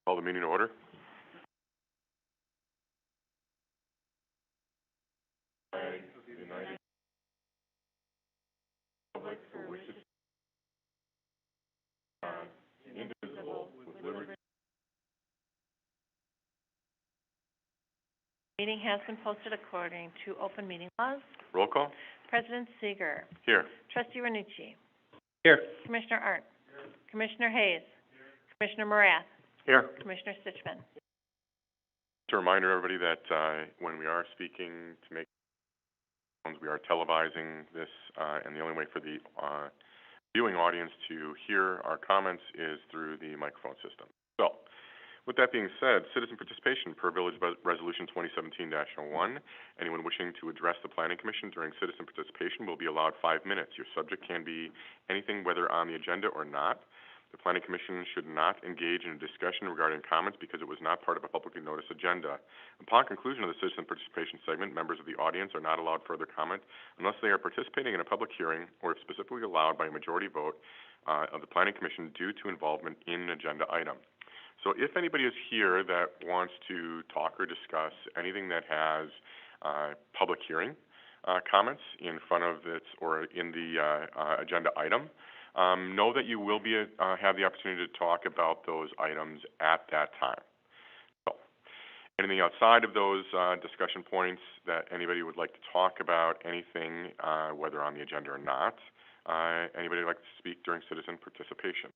Call the meeting to order. Flag of the United Republic for which it stands, indivisible, with liberty. Meeting has been posted according to open meeting laws. Roll call. President Seeger. Here. Trustee Renucci. Here. Commissioner Art. Commissioner Hayes. Commissioner Morath. Here. Commissioner Stitchman. Just a reminder, everybody, that when we are speaking, to make we are televising this, and the only way for the viewing audience to hear our comments is through the microphone system. So, with that being said, citizen participation per Village Resolution 2017-01. Anyone wishing to address the Planning Commission during citizen participation will be allowed 5 minutes. Your subject can be anything, whether on the agenda or not. The Planning Commission should not engage in a discussion regarding comments because it was not part of a publicly noticed agenda. Upon conclusion of the citizen participation segment, members of the audience are not allowed further comment unless they are participating in a public hearing or if specifically allowed by a majority vote of the Planning Commission due to involvement in an agenda item. So if anybody is here that wants to talk or discuss anything that has public hearing comments in front of it or in the agenda item, know that you will be have the opportunity to talk about those items at that time. So, anything outside of those discussion points that anybody would like to talk about, anything, whether on the agenda or not, anybody like to speak during citizen participation?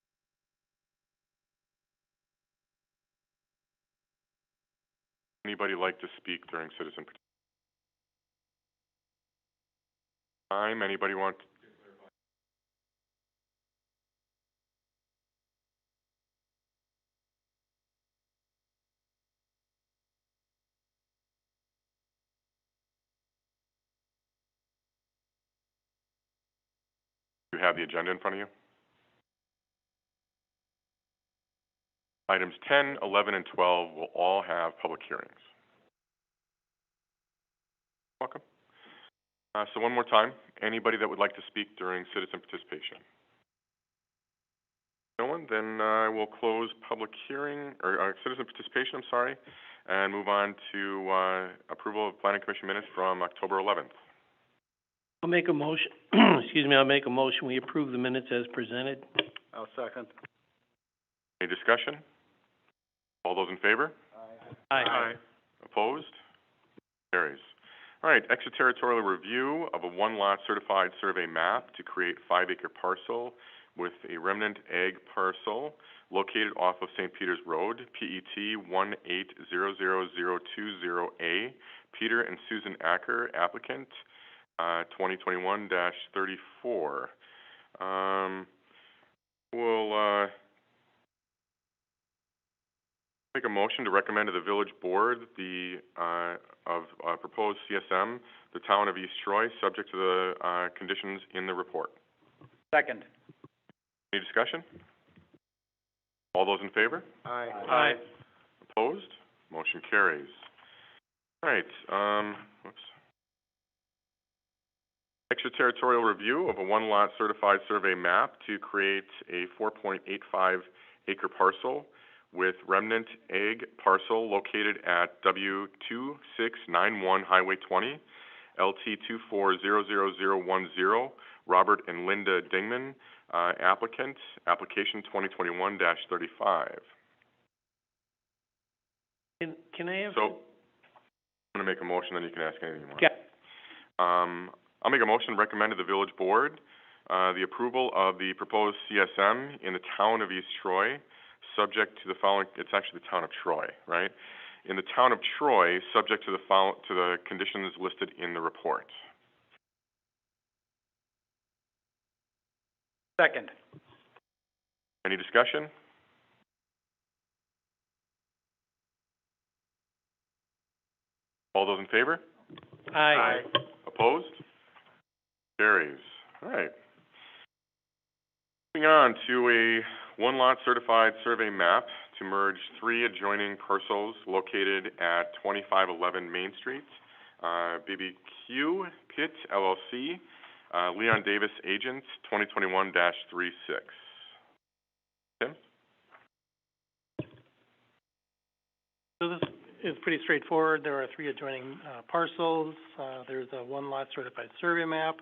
Anybody like to speak during citizen participation? Anybody want to? You have the agenda in front of you? Items 10, 11, and 12 will all have public hearings. Welcome. So one more time, anybody that would like to speak during citizen participation? No one? Then we'll close public hearing, or citizen participation, I'm sorry, and move on to approval of Planning Commission minutes from October 11th. I'll make a motion, excuse me, I'll make a motion, we approve the minutes as presented. I'll second. Any discussion? All those in favor? Aye. Aye. Opposed? Carries. All right, extraterritorial review of a one-lot certified survey map to create 5-acre parcel with a remnant ag parcel located off of St. Peter's Road, PET 1800020A. Peter and Susan Acker, applicant, 2021-34. We'll make a motion to recommend to the village board the proposed CSM, the town of East Troy, subject to the conditions in the report. Second. Any discussion? All those in favor? Aye. Aye. Opposed? Motion carries. All right. Extraterritorial review of a one-lot certified survey map to create a 4.85-acre parcel with remnant ag parcel located at W2691 Highway 20, LT 2400010, Robert and Linda Dingman, applicant, application 2021-35. Can I have? So, I'm going to make a motion, then you can ask anything you want. Yeah. I'll make a motion to recommend to the village board the approval of the proposed CSM in the town of East Troy, subject to the following. It's actually the town of Troy, right? In the town of Troy, subject to the conditions listed in the report. Second. Any discussion? All those in favor? Aye. Opposed? Carries. All right. Moving on to a one-lot certified survey map to merge 3 adjoining parcels located at 2511 Main Street. BBQ Pit LLC, Leon Davis Agent, 2021-36. Tim? So this is pretty straightforward. There are 3 adjoining, parcels. There's a one-lot certified survey map.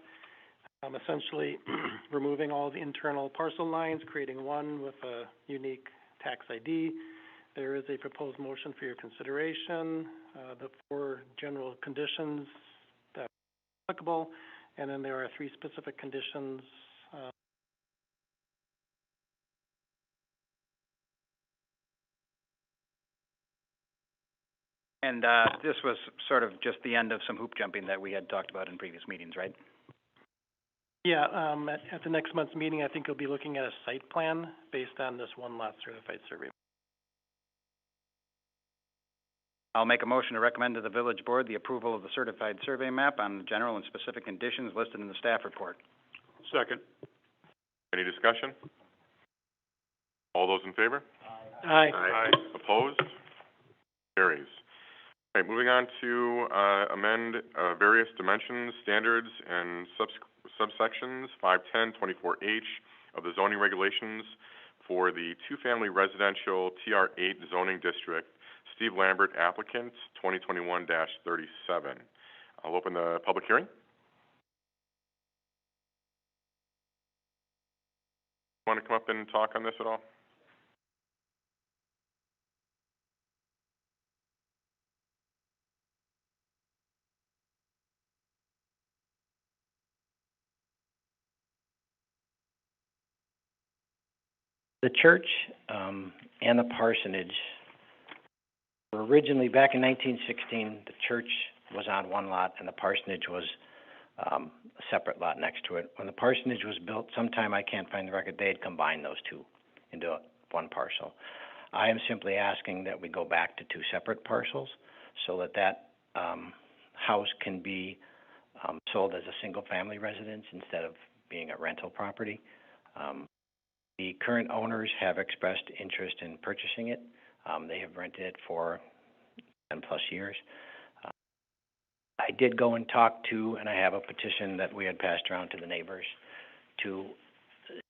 Essentially removing all the internal parcel lines, creating one with a unique tax ID. There is a proposed motion for your consideration, the 4 general conditions that are applicable, and then there are 3 specific conditions, And, this was sort of just the end of some hoop jumping that we had talked about in previous meetings, right? Yeah, at the next month's meeting, I think you'll be looking at a site plan based on this one-lot certified survey. I'll make a motion to recommend to the village board the approval of the certified survey map on the general and specific conditions listed in the staff report. Second. Any discussion? All those in favor? Aye. Opposed? Carries. All right, moving on to, amend, various dimensions, standards, and subsections 510, 24H of the zoning regulations for the two-family residential TR8 zoning district. Steve Lambert, applicant, 2021-37. I'll open the public hearing. Want to come up and talk on this at all? The church, and the parsonage were originally, back in 1916, the church was on one lot and the parsonage was, a separate lot next to it. When the parsonage was built, sometime, I can't find the record, they had combined those two into one parcel. I am simply asking that we go back to 2 separate parcels so that house can be, sold as a single-family residence instead of being a rental property. The current owners have expressed interest in purchasing it. They have rented it for 10+ years. I did go and talk to, and I have a petition that we had passed around to the neighbors to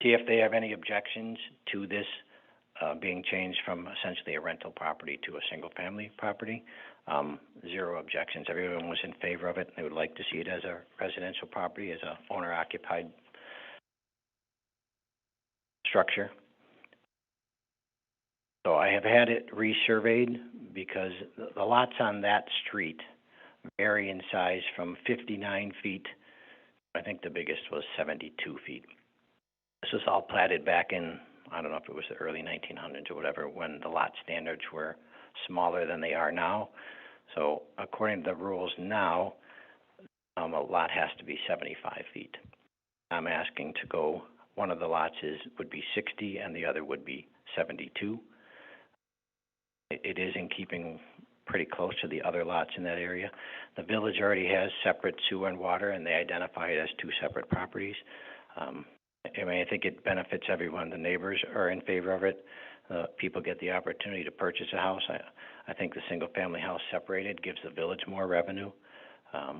see if they have any objections to this being changed from essentially a rental property to a single-family property. 0 objections. Everyone was in favor of it. They would like to see it as a residential property, as a owner-occupied structure. So I have had it resurveyed because the lots on that street vary in size from 59 feet, I think the biggest was 72 feet. This was all platted back in, I don't know if it was the early 1900s or whatever, when the lot standards were smaller than they are now. So according to the rules now, a lot has to be 75 feet. I'm asking to go, one of the lots would be 60 and the other would be 72. It is in keeping pretty close to the other lots in that area. The village already has separate sewer and water, and they identify it as 2 separate properties. I think it benefits everyone. The neighbors are in favor of it. People get the opportunity to purchase a house. I think the single-family house separated gives the village more revenue. That's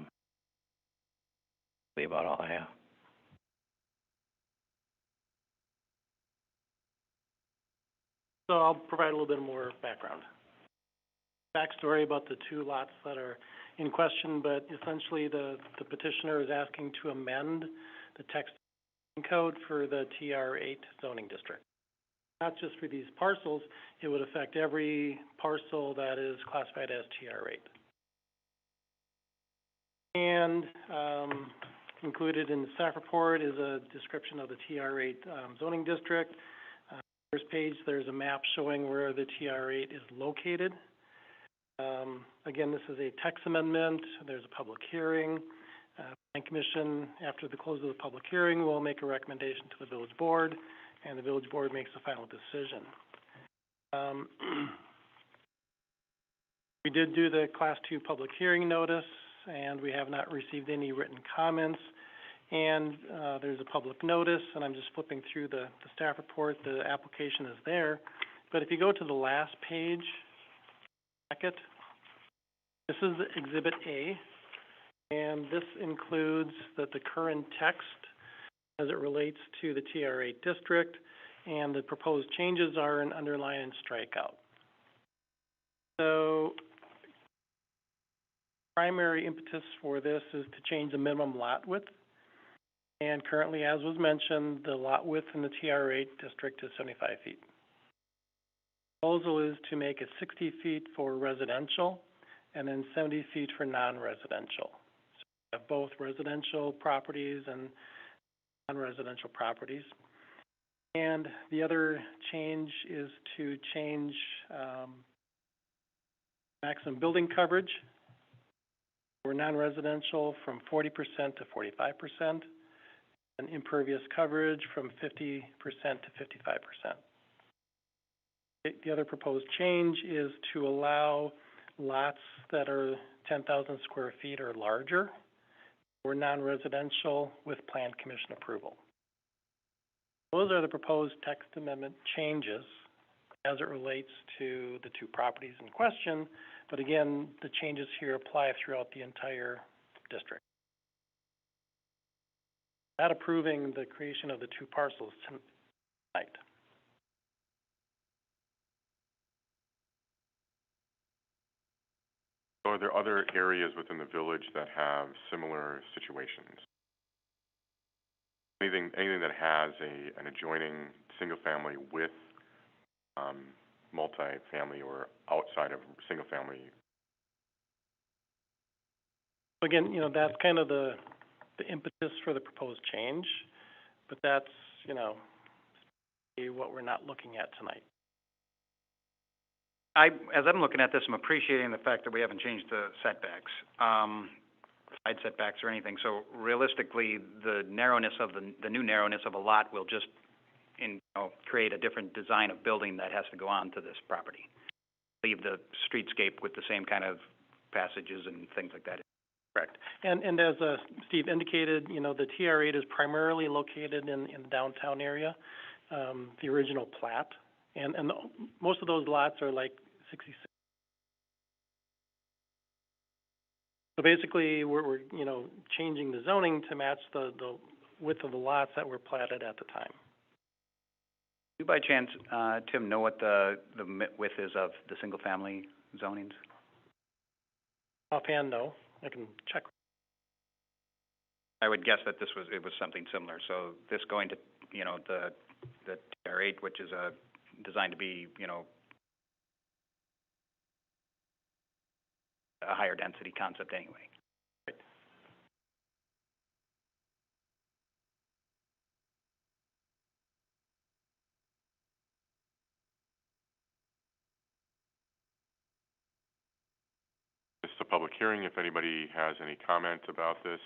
about all I have. So I'll provide a little bit more background. Backstory about the 2 lots that are in question, but essentially the petitioner is asking to amend the text code for the TR8 zoning district. Not just for these parcels, it would affect every parcel that is classified as TR8. And included in the staff report is a description of the TR8 zoning district. First page, there's a map showing where the TR8 is located. Again, this is a text amendment. There's a public hearing. Plan Commission, after the close of the public hearing, will make a recommendation to the village board, and the village board makes the final decision. We did do the Class 2 public hearing notice, and we have not received any written comments. And there's a public notice, and I'm just flipping through the staff report. The application is there. But if you go to the last page, packet, this is Exhibit A, and this includes the current text as it relates to the TR8 district, and the proposed changes are an underline and strikeout. So, primary impetus for this is to change the minimum lot width. And currently, as was mentioned, the lot width in the TR8 district is 75 feet. Proposal is to make it 60 feet for residential and then 70 feet for non-residential. So we have both residential properties and non-residential properties. And the other change is to change maximum building coverage for non-residential from 40% to 45%, and impervious coverage from 50% to 55%. The other proposed change is to allow lots that are 10,000 square feet or larger for non-residential with Plan Commission approval. Those are the proposed text amendment changes as it relates to the two properties in question, but again, the changes here apply throughout the entire district. Not approving the creation of the two parcels tonight. So are there other areas within the village that have similar situations? Anything that has an adjoining single family with multifamily or outside of single family? Again, that's kind of the impetus for the proposed change, but that's, what we're not looking at tonight. As I'm looking at this, I'm appreciating the fact that we haven't changed the setbacks, side setbacks or anything. So realistically, the narrowness of the new narrowness of a lot will just create a different design of building that has to go on to this property. Leave the streetscape with the same kind of passages and things like that. Correct. And as Steve indicated, the TR8 is primarily located in the downtown area, the original plat, and most of those lots are like 66. So basically, we're changing the zoning to match the width of the lots that were platted at the time. Do you by chance, Tim, know what the width is of the single-family zonings? Offhand, no. I can check. I would guess that it was something similar. So this going to, the TR8, which is designed to be, a higher density concept anyway. Right. This is a public hearing. If anybody has any comment about this,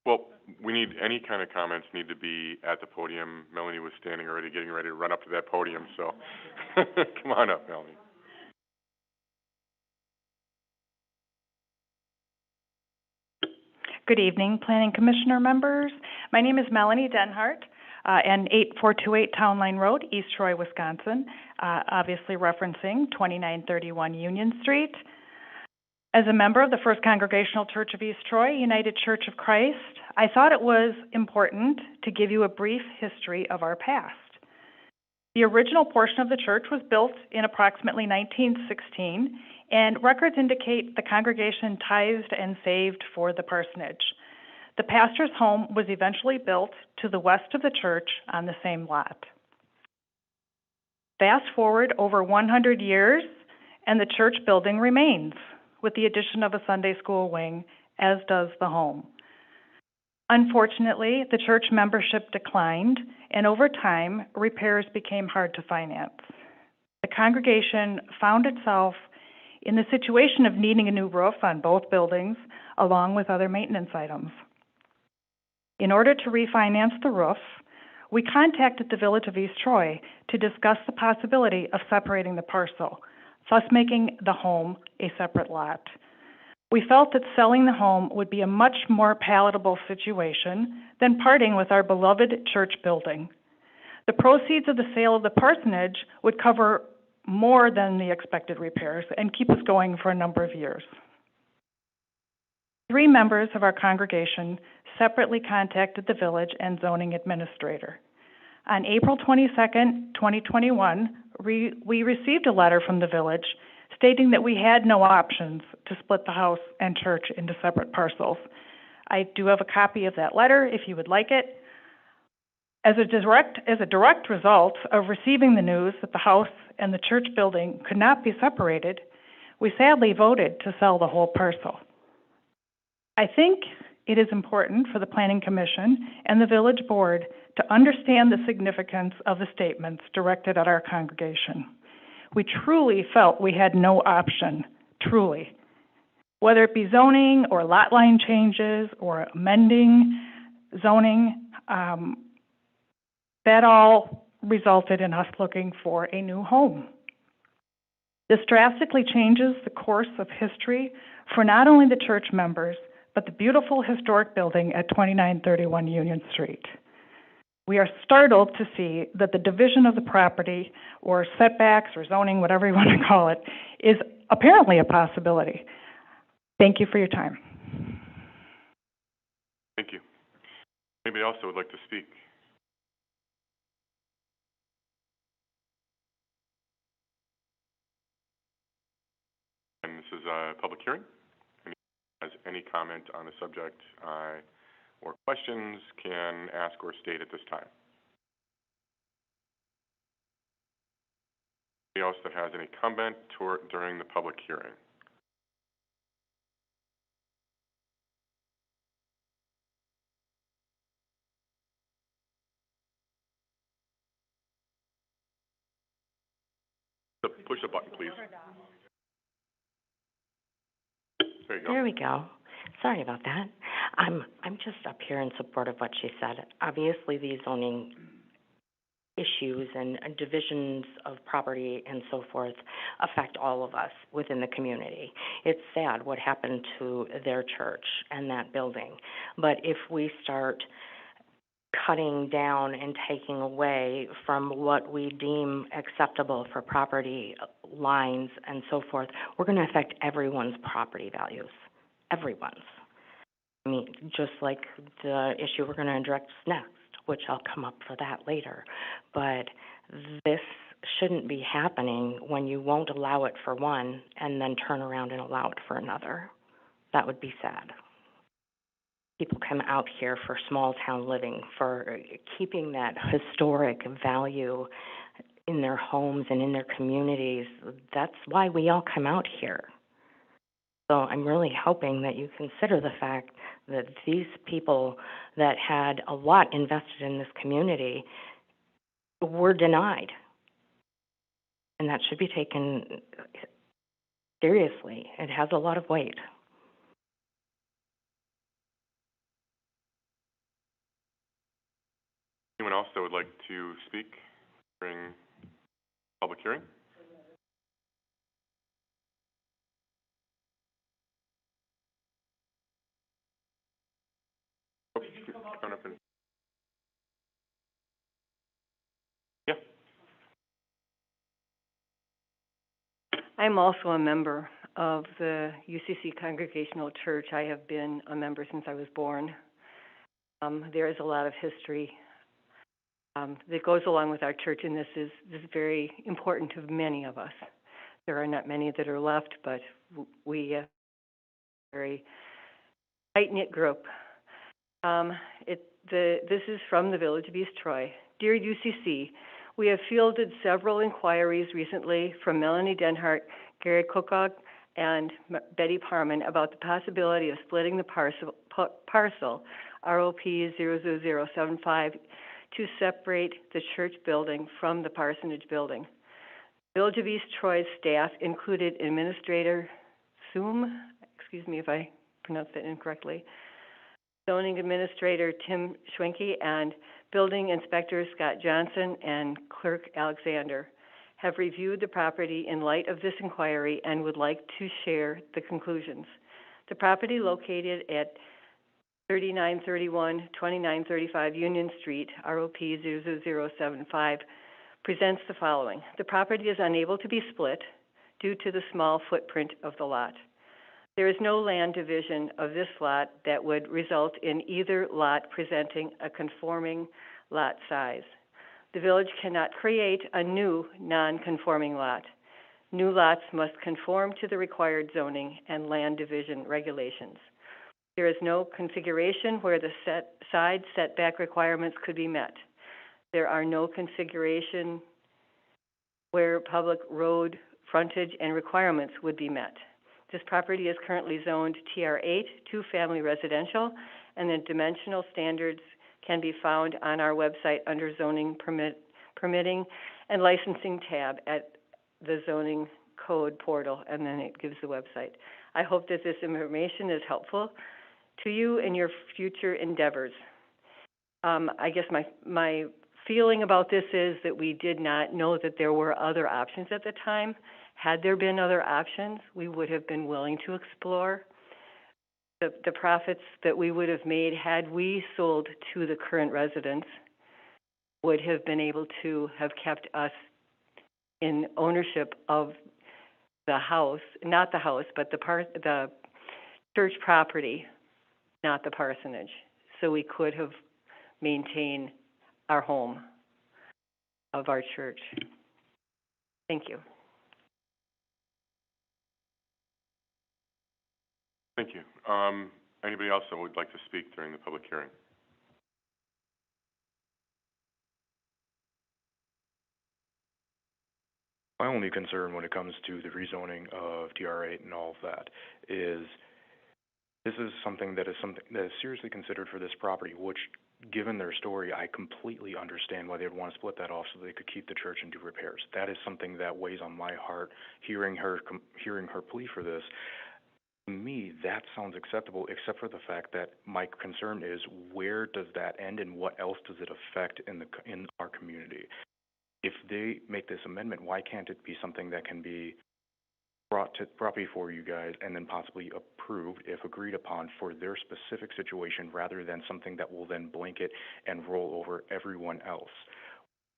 Well, any kind of comments need to be at the podium. Melanie was standing already, getting ready to run up to that podium, so come on up, Melanie. Good evening, Planning Commissioner members. My name is Melanie Denhart, and 8428 Town Line Road, East Troy, Wisconsin, obviously referencing 2931 Union Street. As a member of the First Congregational Church of East Troy, United Church of Christ, I thought it was important to give you a brief history of our past. The original portion of the church was built in approximately 1916, and records indicate the congregation tithed and saved for the parsonage. The pastor's home was eventually built to the west of the church on the same lot. Fast forward over 100 years, and the church building remains, with the addition of a Sunday school wing, as does the home. Unfortunately, the church membership declined, and over time, repairs became hard to finance. The congregation found itself in the situation of needing a new roof on both buildings, along with other maintenance items. In order to refinance the roof, we contacted the Village of East Troy to discuss the possibility of separating the parcel, thus making the home a separate lot. We felt that selling the home would be a much more palatable situation than parting with our beloved church building. The proceeds of the sale of the parsonage would cover more than the expected repairs and keep us going for a number of years. 3 members of our congregation separately contacted the village and zoning administrator. On April 22nd, 2021, we received a letter from the village stating that we had no options to split the house and church into separate parcels. I do have a copy of that letter if you would like it. As a direct result of receiving the news that the house and the church building could not be separated, we sadly voted to sell the whole parcel. I think it is important for the Planning Commission and the Village Board to understand the significance of the statements directed at our congregation. We truly felt we had no option, truly. Whether it be zoning or lot line changes or amending zoning, that all resulted in us looking for a new home. This drastically changes the course of history for not only the church members, but the beautiful historic building at 2931 Union Street. We are startled to see that the division of the property, or setbacks, or zoning, whatever you want to call it, is apparently a possibility. Thank you for your time. Thank you. Anybody else that would like to speak? And this is a public hearing. Anyone who has any comment on the subject or questions can ask or state at this time. Anybody else that has any comment during the public hearing? So push the button, please. There you go. There we go. Sorry about that. I'm just up here in support of what she said. Obviously, these zoning issues and divisions of property and so forth affect all of us within the community. It's sad what happened to their church and that building. But if we start cutting down and taking away from what we deem acceptable for property lines and so forth, we're going to affect everyone's property values. Everyone's. I mean, just like the issue we're going to address next, which I'll come up for that later. But this shouldn't be happening when you won't allow it for one and then turn around and allow it for another. That would be sad. People come out here for small town living, for keeping that historic value in their homes and in their communities. That's why we all come out here. So I'm really hoping that you consider the fact that these people that had a lot invested in this community were denied. And that should be taken seriously. It has a lot of weight. Anyone else that would like to speak during public hearing? Oh, come up and... Yeah. I'm also a member of the UCC Congregational Church. I have been a member since I was born. There is a lot of history that goes along with our church, and this is very important to many of us. There are not many that are left, but we are a very tight-knit group. This is from the Village of East Troy. Dear UCC, we have fielded several inquiries recently from Melanie Denhart, Gary Cookog, and Betty Parman about the possibility of splitting the parcel ROP 00075 to separate the church building from the parsonage building. Village of East Troy's staff included Administrator Soom, excuse me if I pronounced that incorrectly, Zoning Administrator Tim Schwenke, and Building Inspector Scott Johnson and Clerk Alexander, have reviewed the property in light of this inquiry and would like to share the conclusions. The property located at 3931, 2935 Union Street, ROP 00075, presents the following. The property is unable to be split due to the small footprint of the lot. There is no land division of this lot that would result in either lot presenting a conforming lot size. The village cannot create a new non-conforming lot. New lots must conform to the required zoning and land division regulations. There is no configuration where the side setback requirements could be met. There are no configuration where public road frontage and requirements would be met. This property is currently zoned TR8, two-family residential, and the dimensional standards can be found on our website under zoning permitting and licensing tab at the zoning code portal, and then it gives the website. I hope that this information is helpful to you in your future endeavors. I guess my feeling about this is that we did not know that there were other options at the time. Had there been other options, we would have been willing to explore. The profits that we would have made had we sold to the current residents would have been able to have kept us in ownership of the house, not the house, but the church property, not the parsonage. So we could have maintained our home of our church. Thank you. Thank you. Anybody else that would like to speak during the public hearing? My only concern when it comes to the rezoning of TR8 and all of that is this is something that is seriously considered for this property, which, given their story, I completely understand why they would want to split that off so they could keep the church and do repairs. That is something that weighs on my heart, hearing her plea for this. To me, that sounds acceptable, except for the fact that my concern is, where does that end and what else does it affect in our community? If they make this amendment, why can't it be something that can be brought before you guys and then possibly approved, if agreed upon, for their specific situation, rather than something that will then blanket and roll over everyone else?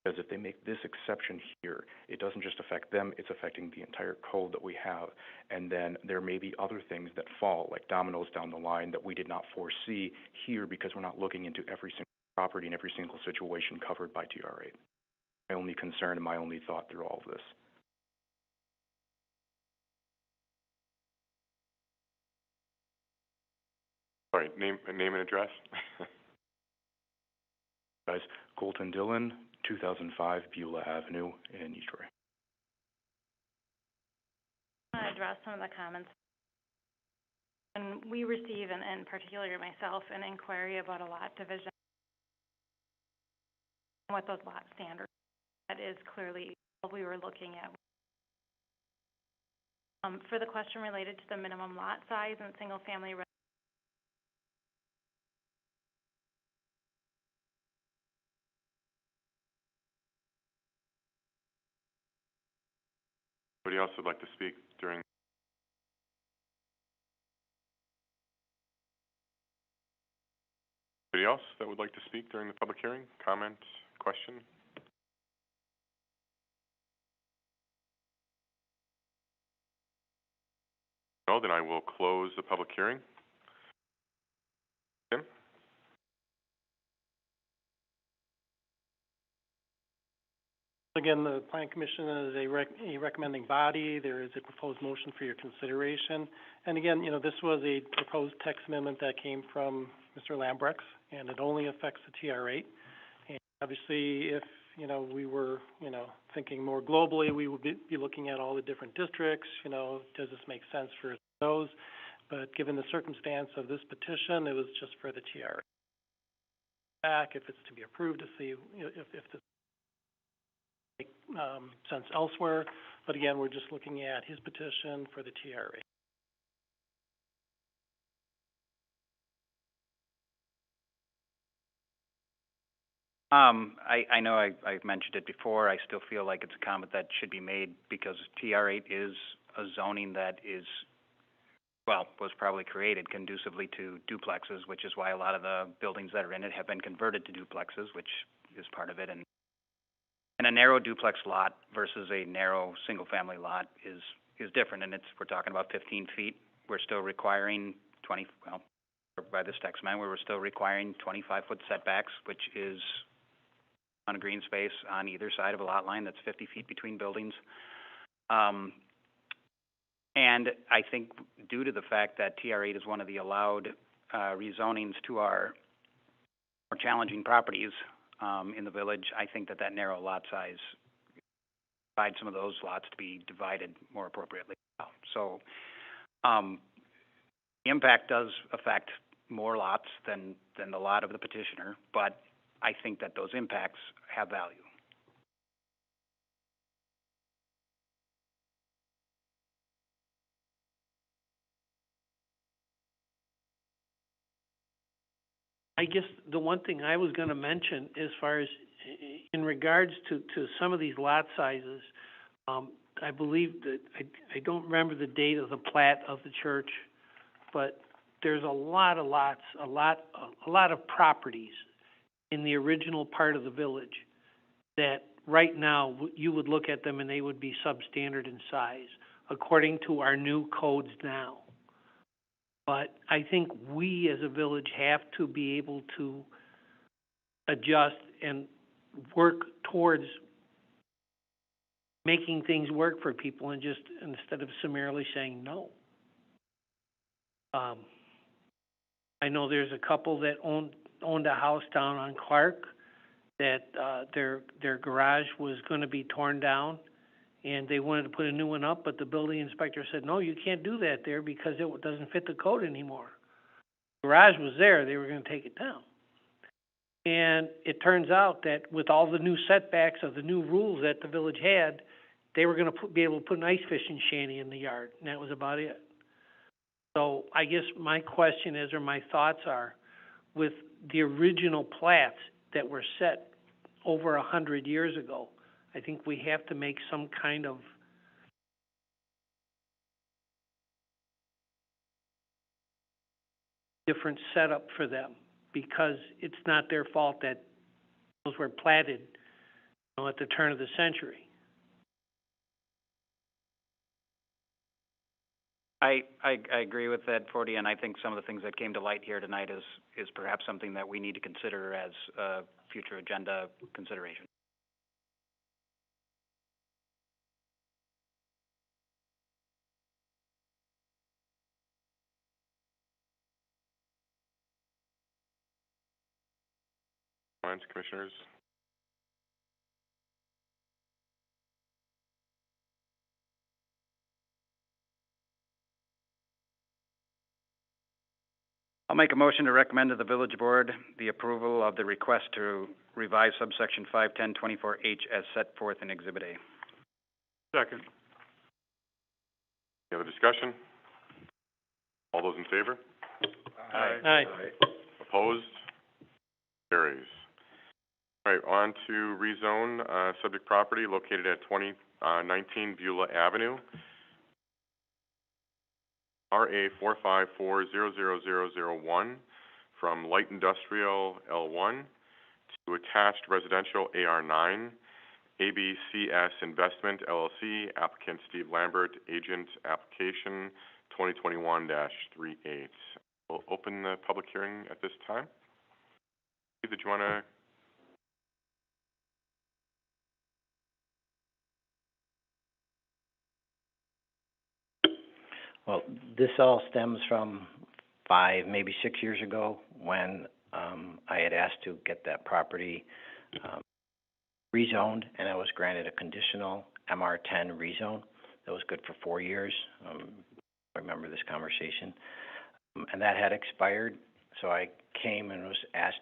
Because if they make this exception here, it doesn't just affect them, it's affecting the entire code that we have. And then there may be other things that fall, like dominoes down the line, that we did not foresee here because we're not looking into every single property and every single situation covered by TR8. My only concern and my only thought through all of this. Sorry, name and address? Guys, Colton Dillon, 2005 Beulah Avenue in East Troy. I want to address some of the comments. And we receive, and particularly myself, an inquiry about a lot division, what those lot standards. That is clearly what we were looking at. For the question related to the minimum lot size and single-family residential, Anybody else would like to speak during? Anybody else that would like to speak during the public hearing? Comment, question? No, then I will close the public hearing. Tim? Again, the Plan Commission is a recommending body. There is a proposed motion for your consideration. And again, this was a proposed text amendment that came from Mr. Lambrex, and it only affects the TR8. And obviously, if, we were, thinking more globally, we would be looking at all the different districts, does this make sense for those? But given the circumstance of this petition, it was just for the TR8. Back, if it's to be approved, to see if this makes sense elsewhere. But again, we're just looking at his petition for the TR8. I know I mentioned it before. I still feel like it's a comment that should be made because TR8 is a zoning that was probably created conducively to duplexes, which is why a lot of the buildings that are in it have been converted to duplexes, which is part of it. And a narrow duplex lot versus a narrow single-family lot is different, and we're talking about 15 feet. We're still requiring by this text amendment, we're still requiring 25-foot setbacks, which is on a green space on either side of a lot line that's 50 feet between buildings. And I think due to the fact that TR8 is one of the allowed rezonings to our more challenging properties in the village, I think that that narrow lot size provides some of those lots to be divided more appropriately. So the impact does affect more lots than the lot of the petitioner, but I think that those impacts have value. I guess the one thing I was gonna mention, as far as in regards to some of these lot sizes, I believe that, I don't remember the date of the plat of the church, but there's a lot of lots, a lot of properties in the original part of the village that right now, you would look at them and they would be substandard in size, according to our new codes now. But I think we as a village have to be able to adjust and work towards making things work for people, and just instead of summarily saying no. I know there's a couple that owned a house down on Clark that their garage was going to be torn down, and they wanted to put a new one up, but the building inspector said, no, you can't do that there because it doesn't fit the code anymore. The garage was there, they were going to take it down. And it turns out that with all the new setbacks of the new rules that the village had, they were going to be able to put an ice fishing shanty in the yard, and that was about it. So I guess my question is, or my thoughts are, with the original plats that were set over 100 years ago, I think we have to make some kind of different setup for them, because it's not their fault that those were platted, at the turn of the century. I agree with that, Forty, and I think some of the things that came to light here tonight is perhaps something that we need to consider as a future agenda consideration. Comments, commissioners? I'll make a motion to recommend to the village board the approval of the request to revise subsection 51024H as set forth in Exhibit A. Second. Any other discussion? All those in favor? Aye. Opposed? Carries. All right, on to rezone, subject property located at 2019 Beulah Avenue. RA 454-00001 from light industrial L1 to attached residential AR9, ABCS Investment LLC, applicant Steve Lambert, agent, application 2021-38. We'll open the public hearing at this time. Did you want to? Well, this all stems from 5, maybe 6 years ago when I had asked to get that property rezoned, and I was granted a conditional MR10 rezone that was good for 4 years. I remember this conversation. And that had expired, so I came and was asked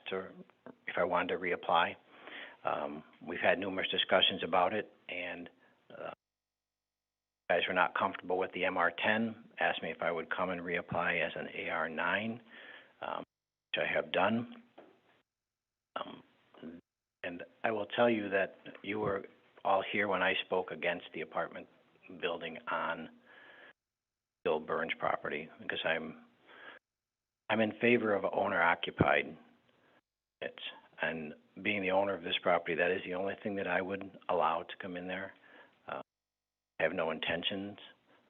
if I wanted to reapply. We've had numerous discussions about it, and guys were not comfortable with the MR10, asked me if I would come and reapply as an AR9, which I have done. And I will tell you that you were all here when I spoke against the apartment building on Bill Burns' property, because I'm in favor of owner-occupied units. And being the owner of this property, that is the only thing that I would allow to come in there. I have no intentions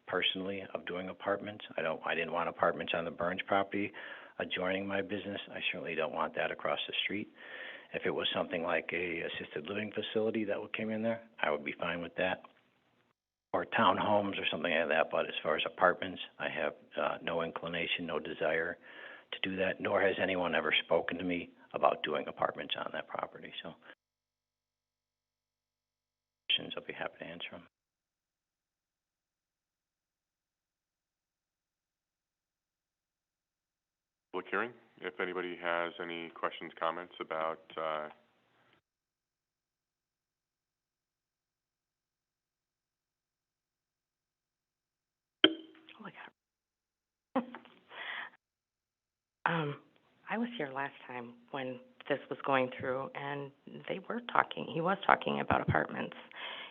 personally of doing apartments. I didn't want apartments on the Burns property adjoining my business. I certainly don't want that across the street. If it was something like a assisted living facility that came in there, I would be fine with that. Or townhomes or something like that, but as far as apartments, I have, no inclination, no desire to do that, nor has anyone ever spoken to me about doing apartments on that property, so. Questions, I'll be happy to answer them. Public hearing, if anybody has any questions, comments about, Oh my God. I was here last time when this was going through, and he was talking about apartments.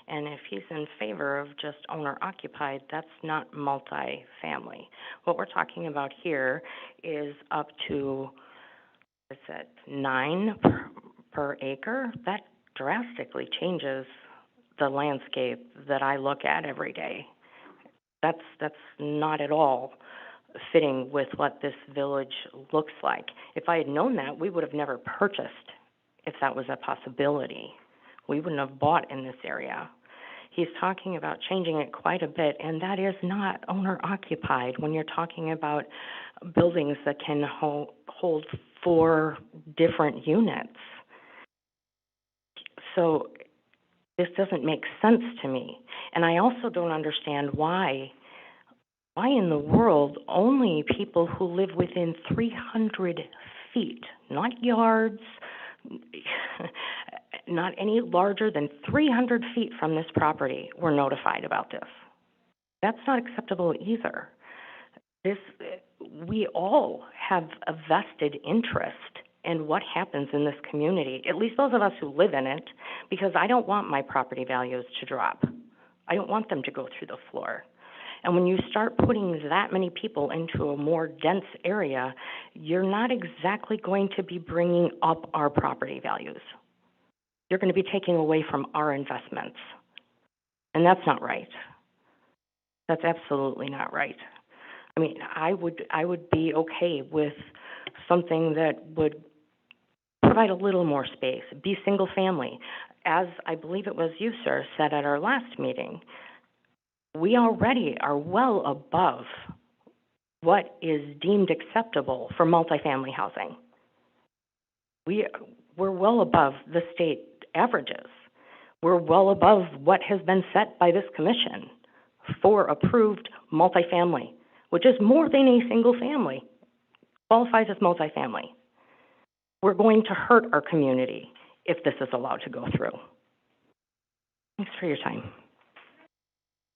And if he's in favor of just owner-occupied, that's not multifamily. What we're talking about here is up to, is it 9 per acre? That drastically changes the landscape that I look at every day. That's not at all fitting with what this village looks like. If I had known that, we would have never purchased if that was a possibility. We wouldn't have bought in this area. He's talking about changing it quite a bit, and that is not owner-occupied when you're talking about buildings that can hold 4 different units. So this doesn't make sense to me. And I also don't understand why in the world only people who live within 300 feet, not yards, not any larger than 300 feet from this property, were notified about this. That's not acceptable either. We all have a vested interest in what happens in this community, at least those of us who live in it, because I don't want my property values to drop. I don't want them to go through the floor. And when you start putting that many people into a more dense area, you're not exactly going to be bringing up our property values. You're going to be taking away from our investments. And that's not right. That's absolutely not right. I mean, I would be okay with something that would provide a little more space, be single family. As I believe it was you, sir, said at our last meeting, we already are well above what is deemed acceptable for multifamily housing. We're well above the state averages. We're well above what has been set by this commission for approved multifamily, which is more than a single family, qualifies as multifamily. We're going to hurt our community if this is allowed to go through. Thanks for your time.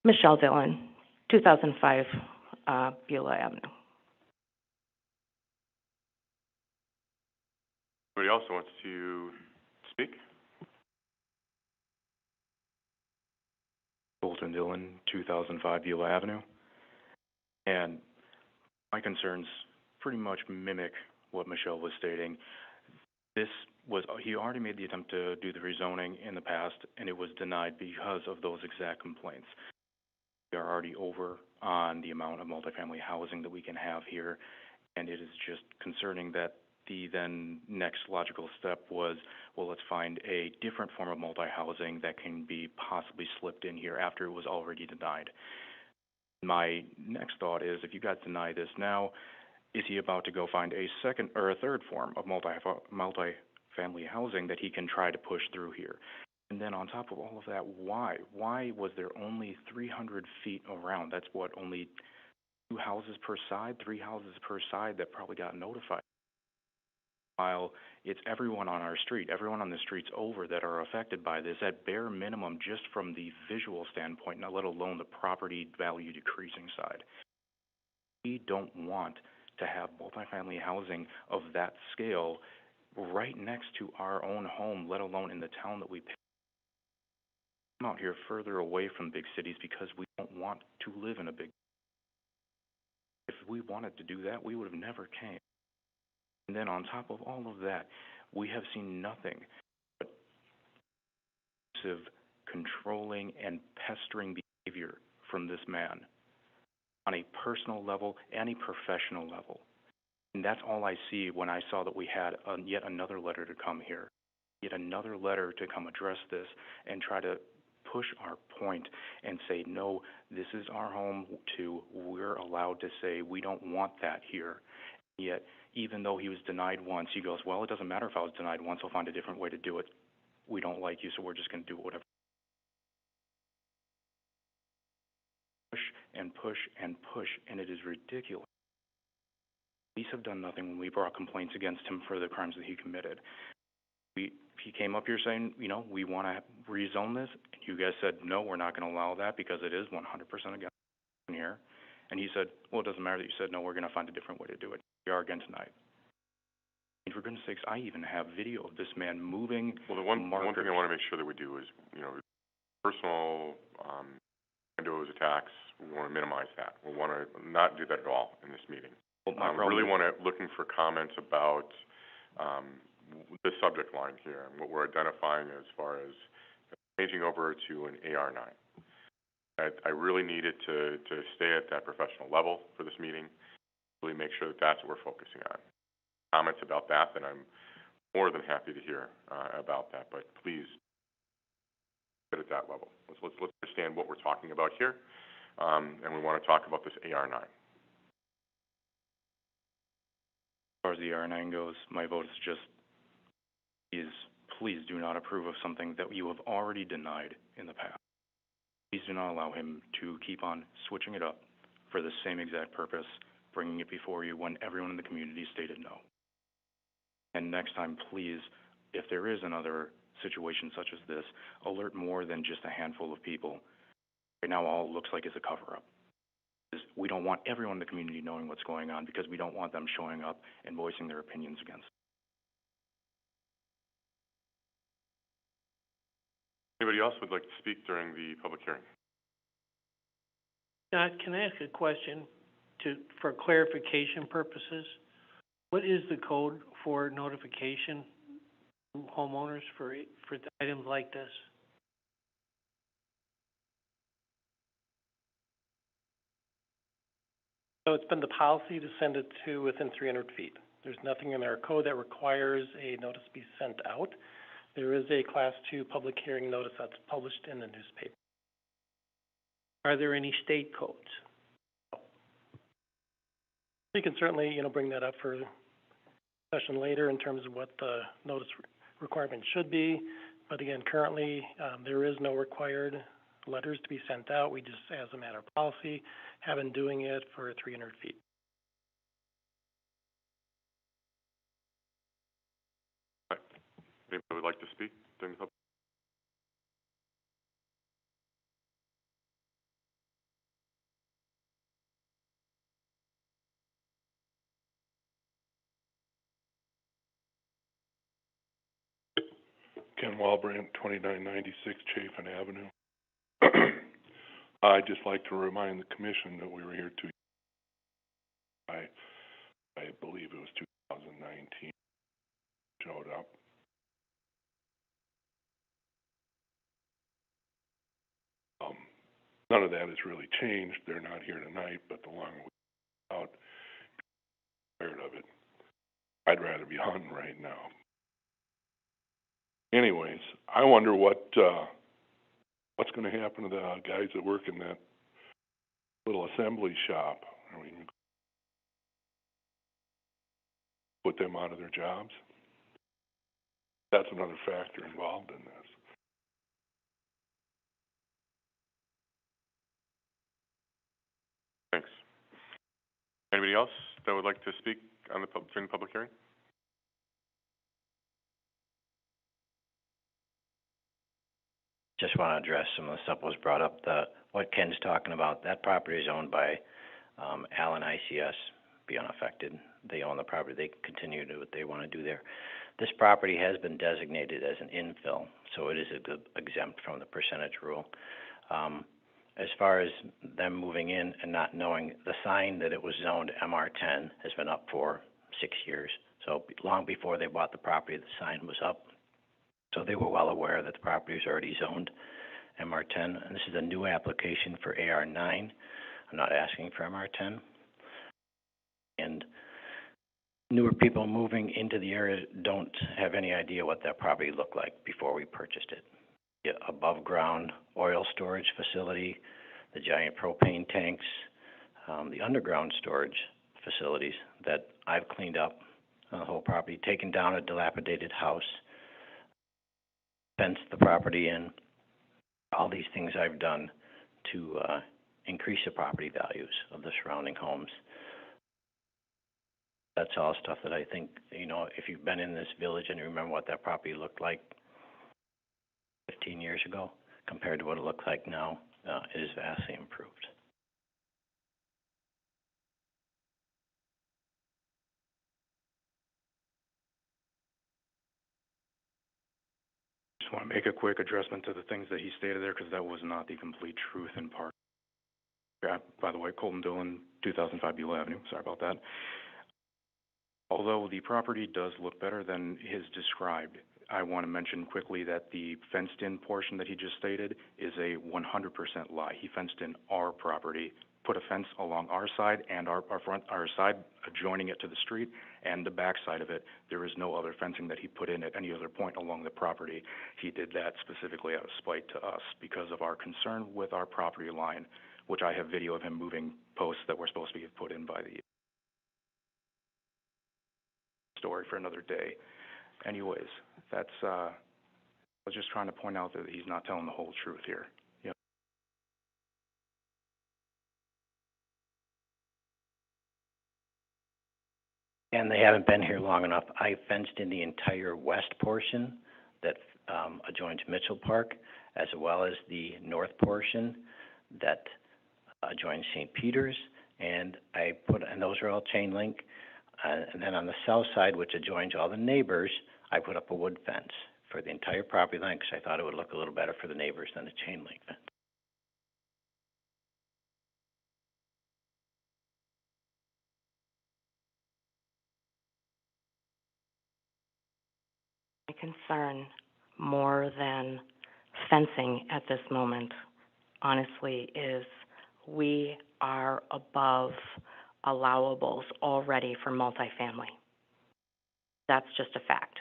Michelle Dillon, 2005 Beulah Avenue. anybody else who wants to speak? Colton Dillon, 2005 Beulah Avenue. And my concerns pretty much mimic what Michelle was stating. He already made the attempt to do the rezoning in the past, and it was denied because of those exact complaints. We are already over on the amount of multifamily housing that we can have here, and it is just concerning that the then next logical step was, well, let's find a different form of multi-housing that can be possibly slipped in here after it was already denied. My next thought is, if you guys deny this now, is he about to go find a second or a third form of multi-family housing that he can try to push through here? And then on top of all of that, why? Why was there only 300 feet around? That's what, only 2 houses per side, 3 houses per side that probably got notified. While it's everyone on our street, everyone on the streets over that are affected by this, at bare minimum, just from the visual standpoint, not let alone the property value decreasing side. We don't want to have multifamily housing of that scale right next to our own home, let alone in the town that we pay. I'm out here further away from big cities because we don't want to live in a big. If we wanted to do that, we would have never came. And then on top of all of that, we have seen nothing but controlling and pestering behavior from this man on a personal level and a professional level. And that's all I see when I saw that we had yet another letter to come here. yet another letter to come address this and try to push our point and say, no, this is our home too. We're allowed to say we don't want that here. Yet, even though he was denied once, he goes, well, it doesn't matter if I was denied once, I'll find a different way to do it. We don't like you, so we're just going to do whatever. Push and push and push, and it is ridiculous. Police have done nothing when we brought complaints against him for the crimes that he committed. He came up here saying, you know, we want to rezone this, and you guys said, no, we're not going to allow that because it is 100% against here. And he said, well, it doesn't matter that you said no, we're going to find a different way to do it. We are again tonight. And for goodness sakes, I even have video of this man moving Well, the one markers. thing I want to make sure that we do is, you know, personal, Windows attacks, we want to minimize that. We want to not do that at all in this meeting. Well, my Really looking for comments about, the subject line here and what we're identifying as far as changing over to an AR9. I really needed to stay at that professional level for this meeting, really make sure that that's what we're focusing on. Comments about that, then I'm more than happy to hear, about that, but please get at that level. Let's understand what we're talking about here, and we want to talk about this AR9. As far as the R9 goes, my vote is just, please do not approve of something that you have already denied in the past. Please do not allow him to keep on switching it up for the same exact purpose, bringing it before you when everyone in the community stated no. And next time, please, if there is another situation such as this, alert more than just a handful of people. Right now, all it looks like is a cover-up. We don't want everyone in the community knowing what's going on because we don't want them showing up and voicing their opinions against it. Anybody else would like to speak during the public hearing? Scott, can I ask a question for clarification purposes? What is the code for notification to homeowners for items like this? So it's been the policy to send it to within 300 feet. There's nothing in our code that requires a notice be sent out. There is a Class 2 public hearing notice that's published in the newspaper. Are there any state codes? We can certainly, bring that up for discussion later in terms of what the notice requirement should be. But again, currently, there is no required letters to be sent out. We just, as a matter of policy, have been doing it for 300 feet. Anybody would like to speak during the public? Ken Walbrandt, 2996 Chafin Avenue. I'd just like to remind the commission that we were here I believe it was 2019, showed up. None of that has really changed. They're not here tonight, but the longer we out, tired of it. I'd rather be hunting right now. Anyways, I wonder what's going to happen to the guys that work in that little assembly shop. I mean, put them out of their jobs. That's another factor involved in this. Thanks. Anybody else that would like to speak on during the public hearing? Just want to address some of the stuff that was brought up. What Ken's talking about, that property is owned by Allen ICS, be unaffected. They own the property. They can continue to do what they want to do there. This property has been designated as an infill, so it is exempt from the percentage rule. As far as them moving in and not knowing, the sign that it was zoned MR10 has been up for 6 years. So long before they bought the property, the sign was up. So they were well aware that the property was already zoned MR10. And this is a new application for AR9. I'm not asking for MR10. And newer people moving into the area don't have any idea what that property looked like before we purchased it. The above-ground oil storage facility, the giant propane tanks, the underground storage facilities that I've cleaned up the whole property, taken down a dilapidated house, fenced the property in, all these things I've done to increase the property values of the surrounding homes. That's all stuff that I think, you know, if you've been in this village and you remember what that property looked like 15 years ago compared to what it looks like now, it is vastly improved. Just want to make a quick adjustment to the things that he stated there, because that was not the complete truth in part. Yeah, by the way, Colton Dillon, 2005 Beulah Avenue, sorry about that. Although the property does look better than his described, I want to mention quickly that the fenced-in portion that he just stated is a 100% lie. He fenced in our property, put a fence along our side and our side adjoining it to the street, and the back side of it. There is no other fencing that he put in at any other point along the property. He did that specifically out of spite to us because of our concern with our property line, which I have video of him moving posts that were supposed to be put in by the story for another day. Anyways, that's, I was just trying to point out that he's not telling the whole truth here. Yep. And they haven't been here long enough. I fenced in the entire west portion that adjoins Mitchell Park, as well as the north portion that adjoins St. Peter's, and those are all chain link. And then on the south side, which adjoins all the neighbors, I put up a wood fence for the entire property line because I thought it would look a little better for the neighbors than a chain link fence. My concern, more than fencing at this moment, honestly, is we are above allowables already for multifamily. That's just a fact.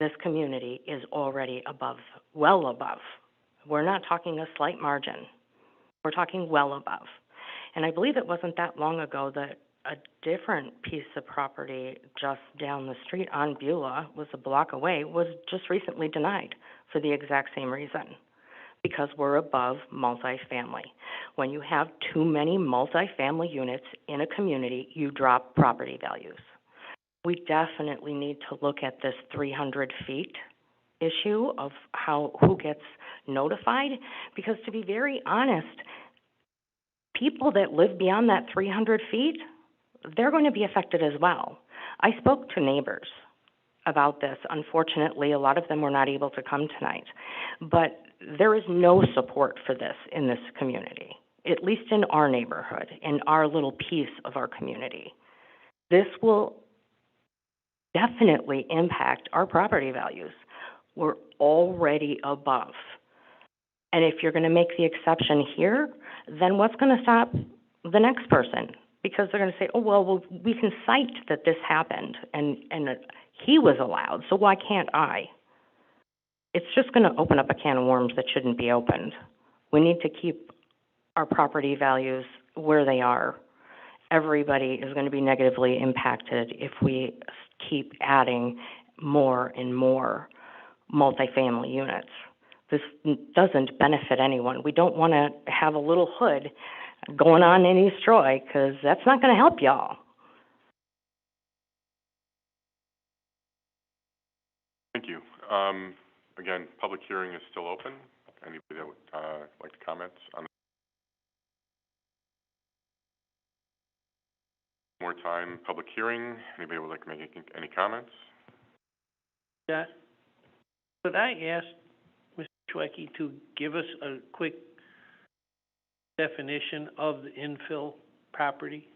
This community is already above, well above. We're not talking a slight margin. We're talking well above. And I believe it wasn't that long ago that a different piece of property just down the street on Beulah, was a block away, was just recently denied for the exact same reason, because we're above multifamily. When you have too many multifamily units in a community, you drop property values. We definitely need to look at this 300 feet issue of who gets notified, because to be very honest, people that live beyond that 300 feet, they're going to be affected as well. I spoke to neighbors about this. Unfortunately, a lot of them were not able to come tonight, but there is no support for this in this community, at least in our neighborhood, in our little piece of our community. This will definitely impact our property values. We're already above. And if you're going to make the exception here, then what's going to stop the next person? Because they're going to say, oh, well, we can cite that this happened and he was allowed, so why can't I? It's just going to open up a can of worms that shouldn't be opened. We need to keep our property values where they are. Everybody is going to be negatively impacted if we keep adding more and more multifamily units. This doesn't benefit anyone. We don't want to have a little hood going on in East Troy, because that's not going to help y'all. Thank you. Again, public hearing is still open. Anybody that would like to comment on it? More time, public hearing. Anybody would like to make any comments? Yeah. Could I ask Mr. Schweike to give us a quick definition of the infill property?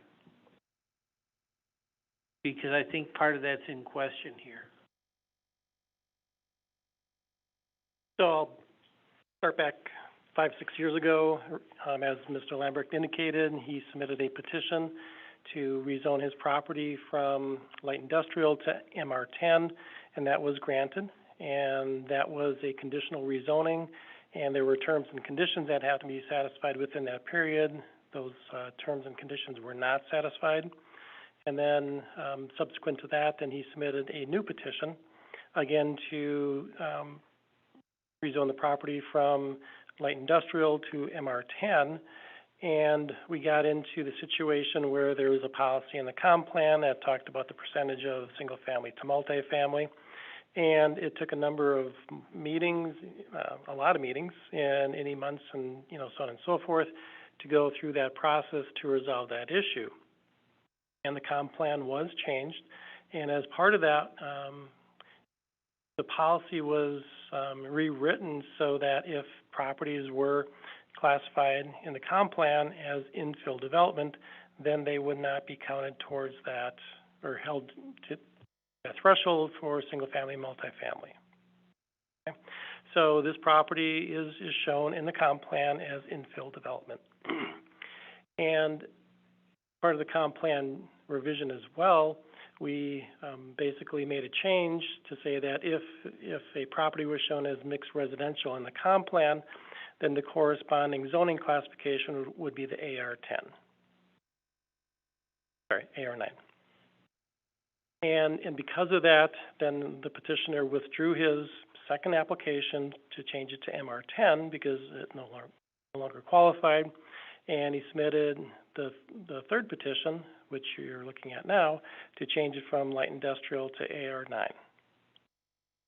Because I think part of that's in question here. So I'll start back 5-6 years ago. As Mr. Lambert indicated, he submitted a petition to rezone his property from light industrial to MR10, and that was granted. And that was a conditional rezoning, and there were terms and conditions that had to be satisfied within that period. Those terms and conditions were not satisfied. And then subsequent to that, then he submitted a new petition, again to rezone the property from light industrial to MR10. And we got into the situation where there was a policy in the comp plan that talked about the percentage of single family to multifamily. And it took a number of meetings, a lot of meetings, in any months and, so on and so forth, to go through that process to resolve that issue. And the comp plan was changed. And as part of that, the policy was rewritten so that if properties were classified in the comp plan as infill development, then they would not be counted towards that or held to a threshold for single-family multifamily. Okay? So this property is shown in the comp plan as infill development. And part of the comp plan revision as well, we basically made a change to say that if a property was shown as mixed residential in the comp plan, then the corresponding zoning classification would be the AR10. Sorry, AR9. And because of that, then the petitioner withdrew his second application to change it to MR10 because it no longer qualified, and he submitted the third petition, which you're looking at now, to change it from light industrial to AR9.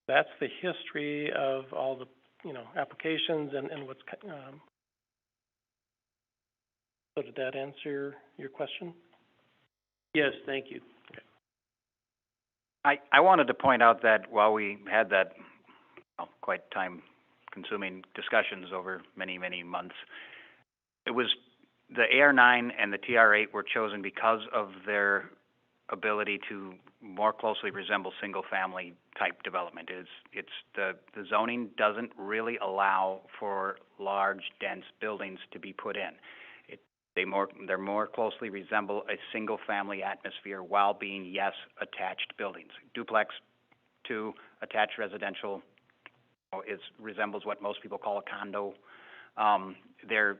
That's the history of all the applications and what's so did that answer your question? Yes, thank you. I wanted to point out that while we had that quite time-consuming discussions over many, many months, it was the AR9 and the TR8 were chosen because of their ability to more closely resemble single-family type development. It's the zoning doesn't really allow for large, dense buildings to be put in. They're more closely resemble a single-family atmosphere while being, yes, attached buildings. Duplex to attached residential resembles what most people call a condo. They're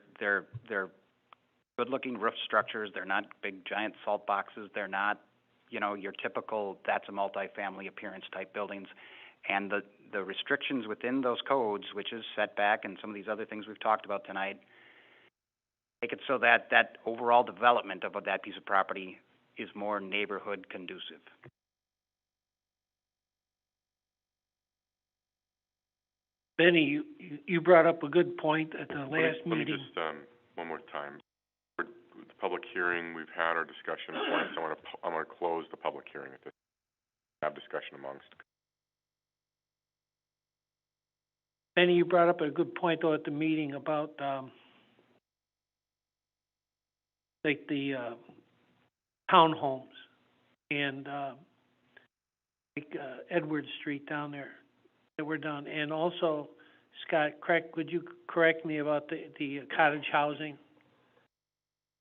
good-looking roof structures. They're not big, giant salt boxes. They're not, your typical that's a multifamily appearance type buildings. And the restrictions within those codes, which is setback and some of these other things we've talked about tonight, make it so that that overall development of that piece of property is more neighborhood conducive. Benny, you brought up a good point at the last Let me meeting. just, one more time. For the public hearing, we've had our discussion points. I'm gonna close the public hearing at this, have discussion amongst. Benny, you brought up a good point though at the meeting about, like the townhomes and Edward Street down there that were done. And also, Scott, would you correct me about the cottage housing?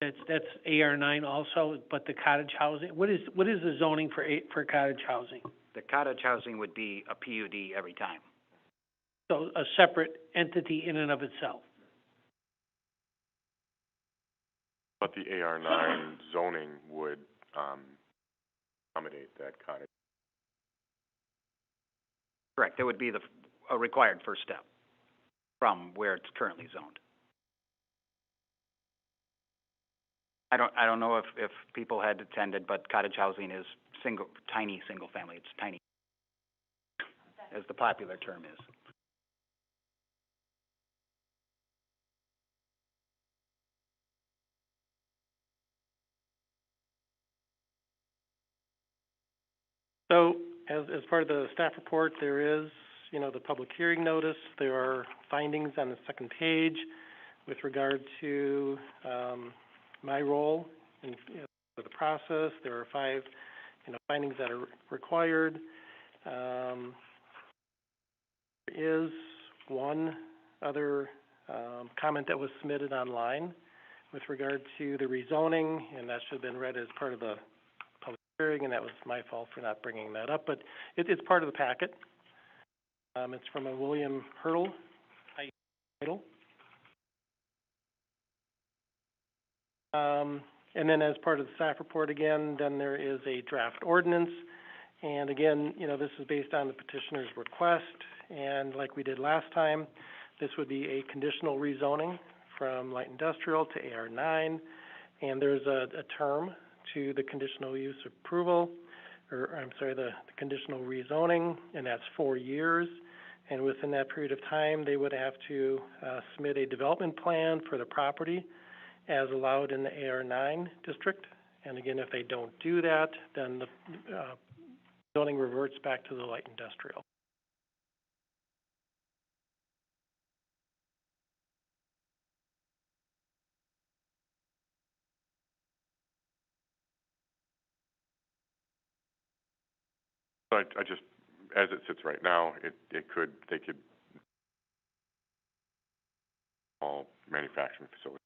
That's AR9 also, but the cottage housing, what is the zoning for cottage housing? The cottage housing would be a PUD every time. So a separate entity in and of itself. But the AR9 zoning would accommodate that cottage. Correct. That would be a required first step from where it's currently zoned. I don't know if people had attended, but cottage housing is tiny single family. It's tiny, as the popular term is. So, as part of the staff report, there is, the public hearing notice. There are findings on the second page with regard to my role in the process. There are 5, findings that are required. There is one other comment that was submitted online, with regard to the rezoning, and that should have been read as part of the public hearing, and that was my fault for not bringing that up, but it's part of the packet. It's from a William Hurdle title. And then as part of the staff report again, then there is a draft ordinance. And again, this is based on the petitioner's request. And like we did last time, this would be a conditional rezoning from light industrial to AR9. And there's a term to the conditional use approval, the conditional rezoning, and that's 4 years. And within that period of time, they would have to submit a development plan for the property as allowed in the AR9 district. And again, if they don't do that, then the zoning reverts back to the light industrial. So I just, as it sits right now, they could all manufacturing facilities.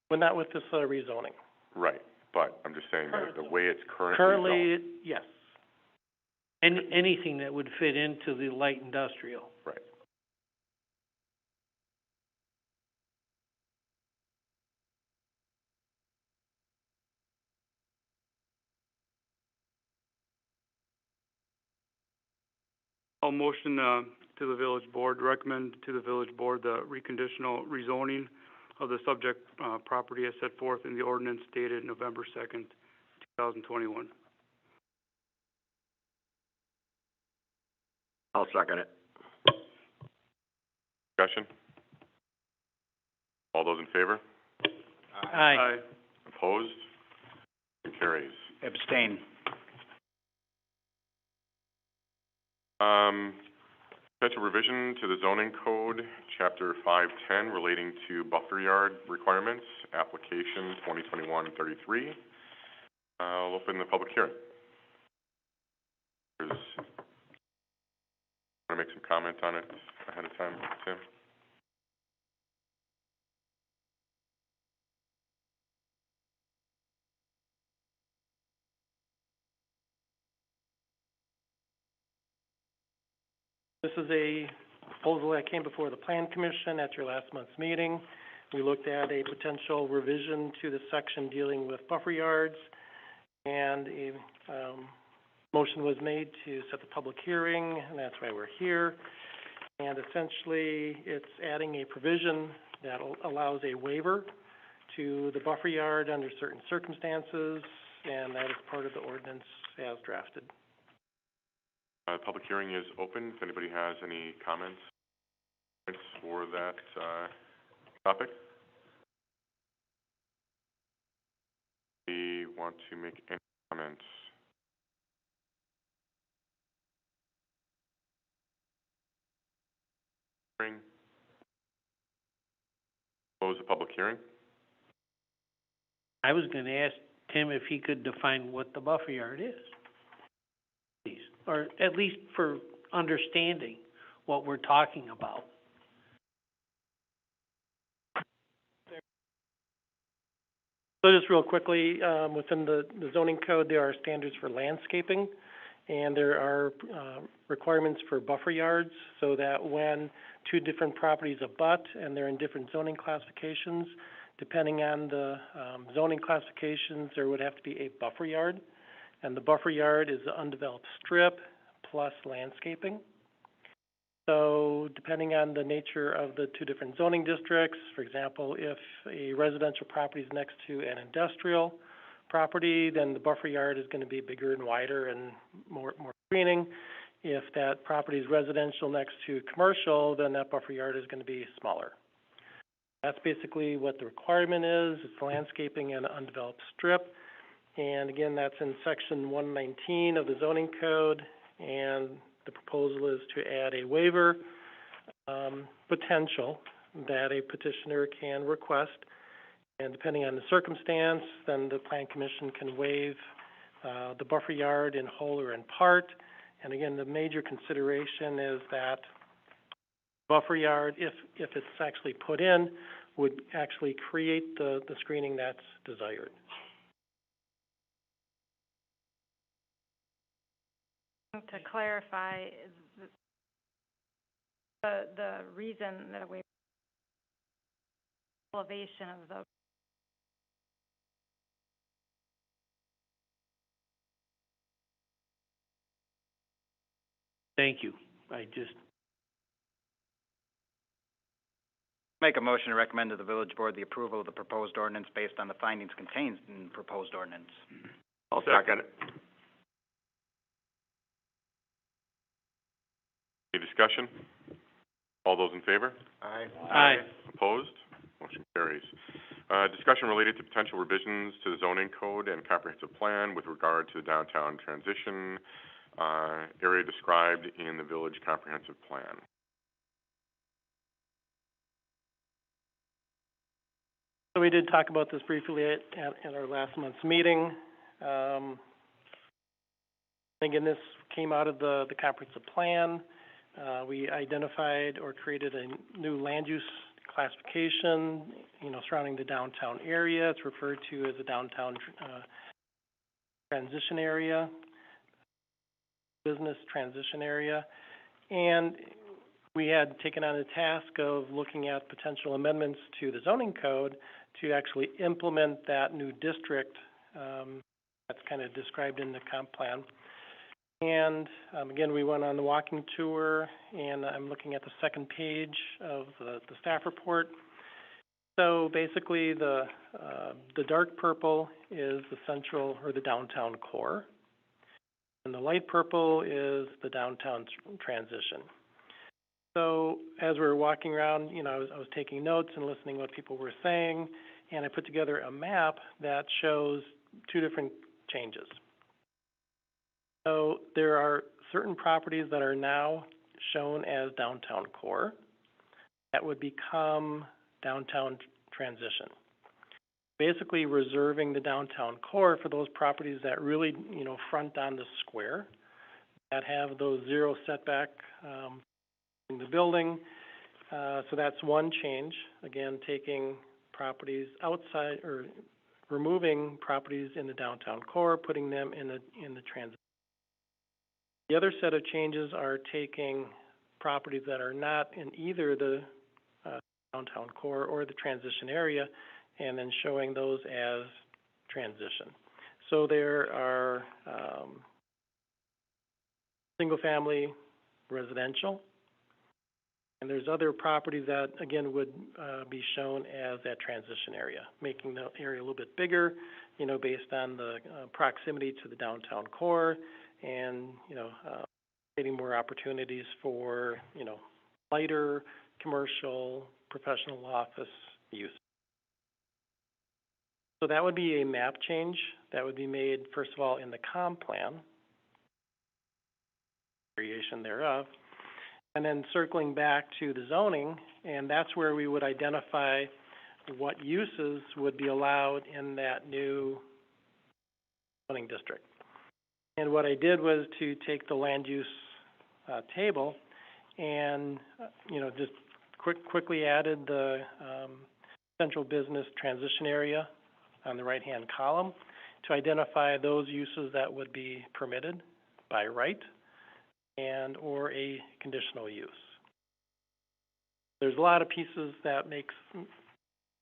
But not with this rezoning. Right, but I'm just saying that the way it's currently Currently, zoned. yes. And anything that would fit into the light industrial. Right. I'll motion, to the village board, recommend to the village board the reconditional rezoning of the subject, property as set forth in the ordinance dated November 2nd, 2021. I'll second it. Discussion? All those in favor? Aye. Opposed? It carries. Abstain. Potential revision to the zoning code, chapter 510, relating to buffer yard requirements, application 2021-33. I'll open the public hearing. Want to make some comment on it ahead of time, Tim? This is a proposal that came before the Plan Commission at your last month's meeting. We looked at a potential revision to the section dealing with buffer yards, and a motion was made to set the public hearing, and that's why we're here. And essentially, it's adding a provision that allows a waiver to the buffer yard under certain circumstances, and that is part of the ordinance as drafted. Public hearing is open. If anybody has any comments for that topic. We want to make any comments? Close the public hearing. I was gonna ask Tim if he could define what the buffer yard is, please, or at least for understanding what we're talking about. So just real quickly, within the zoning code, there are standards for landscaping, and there are requirements for buffer yards, so that when two different properties abut and they're in different zoning classifications, depending on the zoning classifications, there would have to be a buffer yard. And the buffer yard is the undeveloped strip plus landscaping. So depending on the nature of the two different zoning districts, for example, if a residential property is next to an industrial property, then the buffer yard is going to be bigger and wider and more screening. If that property is residential next to commercial, then that buffer yard is going to be smaller. That's basically what the requirement is. It's landscaping and undeveloped strip. And again, that's in section 119 of the zoning code, and the proposal is to add a waiver potential that a petitioner can request. And depending on the circumstance, then the Plan Commission can waive the buffer yard in whole or in part. And again, the major consideration is that buffer yard, if it's actually put in, would actually create the screening that's desired. To clarify, the reason that we elevation of the Thank you. I just, Make a motion to recommend to the village board the approval of the proposed ordinance based on the findings contained in the proposed ordinance. I'll second it. Any discussion? All those in favor? Aye. Aye. Opposed? Motion carries. Discussion related to potential revisions to the zoning code and comprehensive plan with regard to the downtown transition, area described in the village comprehensive plan. So we did talk about this briefly at our last month's meeting. Again, this came out of the comprehensive plan. We identified or created a new land use classification, surrounding the downtown area. It's referred to as a downtown transition area, business transition area. And we had taken on the task of looking at potential amendments to the zoning code to actually implement that new district that's kind of described in the comp plan. And again, we went on the walking tour, and I'm looking at the second page of the staff report. So basically, the dark purple is the central or the downtown core, and the light purple is the downtown transition. So as we were walking around, I was taking notes and listening to what people were saying, and I put together a map that shows two different changes. So there are certain properties that are now shown as downtown core that would become downtown transition. Basically reserving the downtown core for those properties that really, front on the square, that have those zero setback in the building. So that's one change. Again, taking properties outside or removing properties in the downtown core, putting them in the transit. The other set of changes are taking properties that are not in either the downtown core or the transition area, and then showing those as transition. So there are single-family residential, and there's other properties that, again, would be shown as that transition area, making the area a little bit bigger, based on the proximity to the downtown core, and, creating more opportunities for, lighter commercial, professional office use. So that would be a map change that would be made, first of all, in the comp plan, variation thereof, and then circling back to the zoning, and that's where we would identify what uses would be allowed in that new zoning district. And what I did was to take the land use table and, just quickly added the central business transition area on the right-hand column to identify those uses that would be permitted by right and or a conditional use. There's a lot of pieces that makes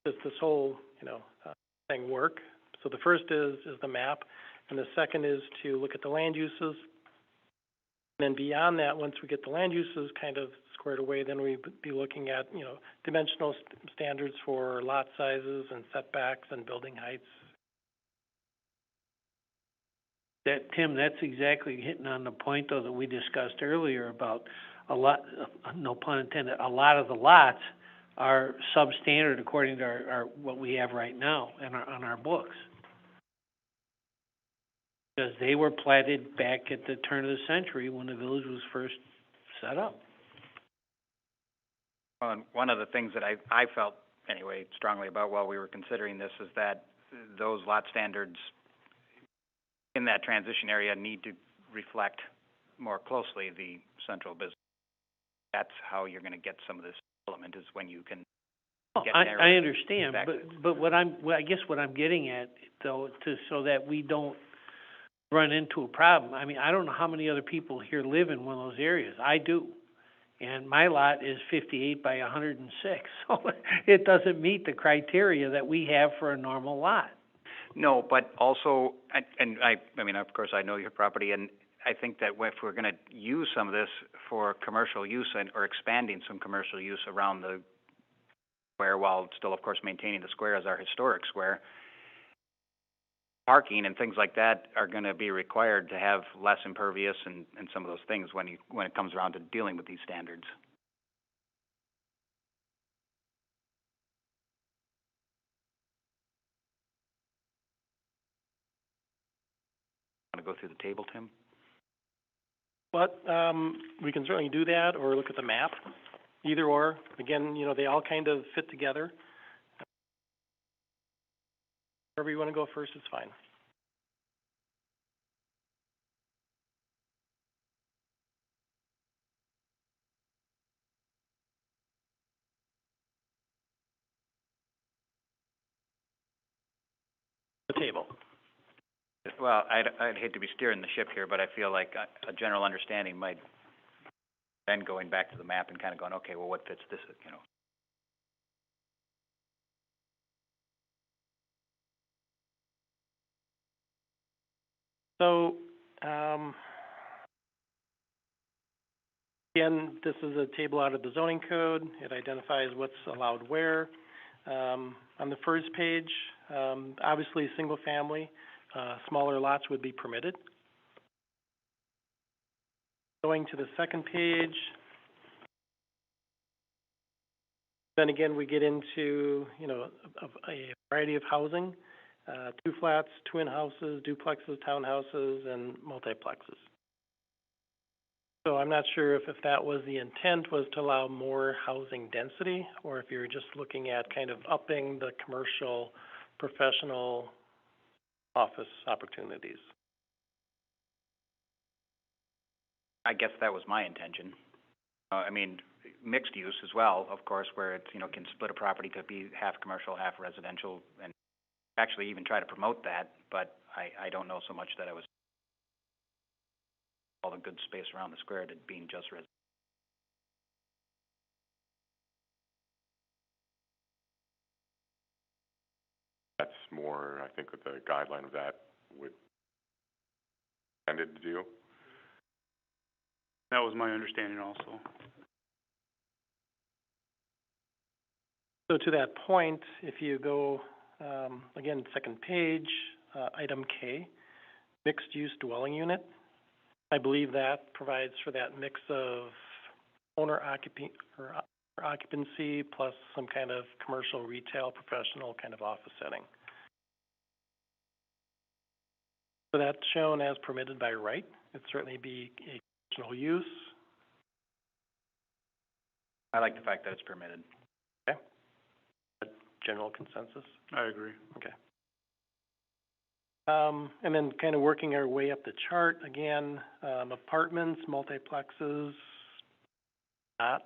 this whole, thing work. So the first is the map, and the second is to look at the land uses. And then beyond that, once we get the land uses kind of squared away, then we'd be looking at, dimensional standards for lot sizes and setbacks and building heights. Tim, that's exactly hitting on the point, though, that we discussed earlier about a lot, no pun intended, a lot of the lots are substandard according to our what we have right now on our books. Because they were platted back at the turn of the century when the village was first set up. Well, and one of the things that I felt, anyway, strongly about while we were considering this is that those lot standards in that transition area need to reflect more closely the central business. that's how you're gonna get some of this development, is when you can Oh, get I narrow. understand, Exactly. but what I guess what I'm getting at, though, so that we don't run into a problem, I mean, I don't know how many other people here live in one of those areas. I do. And my lot is 58 by 106, so it doesn't meet the criteria that we have for a normal lot. No, but also, I mean, of course, I know your property, and I think that if we're gonna use some of this for commercial use or expanding some commercial use around the square, while still, of course, maintaining the square as our historic square, parking and things like that are gonna be required to have less impervious and some of those things when it comes around to dealing with these standards. Wanna go through the table, Tim? But, we can certainly do that, or look at the map, either or. Again, they all kind of fit together. Wherever you wanna go first, it's fine. The table. Well, I'd hate to be steering the ship here, but I feel like a general understanding might, then going back to the map and kind of going, okay, well, what fits this, So, again, this is a table out of the zoning code. It identifies what's allowed where. On the first page, obviously, single family, smaller lots would be permitted. Going to the second page, then again, we get into, a variety of housing, two flats, twin houses, duplexes, townhouses, and multiplexes. So I'm not sure if that was the intent, was to allow more housing density, or if you're just looking at kind of upping the commercial, professional office opportunities. I guess that was my intention. I mean, mixed use as well, of course, where it's, can split a property to be half commercial, half residential, and actually even try to promote that, but I don't know so much that I was all the good space around the square to being just residential. That's more, I think, what the guideline of that would intended to do. That was my understanding also. So to that point, if you go, again, second page, item K, mixed-use dwelling unit, I believe that provides for that mix of owner occupancy plus some kind of commercial, retail, professional kind of office setting. So that's shown as permitted by right. It'd certainly be a conditional use. I like the fact that it's permitted. Okay. General consensus? I agree. Okay. And then kind of working our way up the chart, again, apartments, multiplexes, not.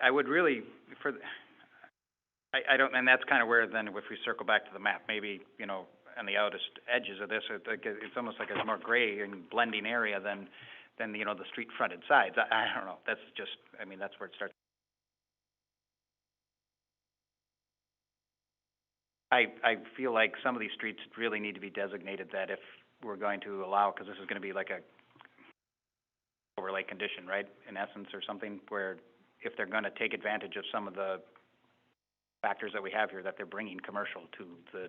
I would really, I don't, and that's kind of where then if we circle back to the map, maybe, on the outest edges of this, it's almost like a more gray and blending area than the street fronted sides. I don't know, that's just, that's where it starts. I feel like some of these streets really need to be designated that if we're going to allow, because this is gonna be like a overlay condition, right, in essence, or something, where if they're gonna take advantage of some of the factors that we have here, that they're bringing commercial to the.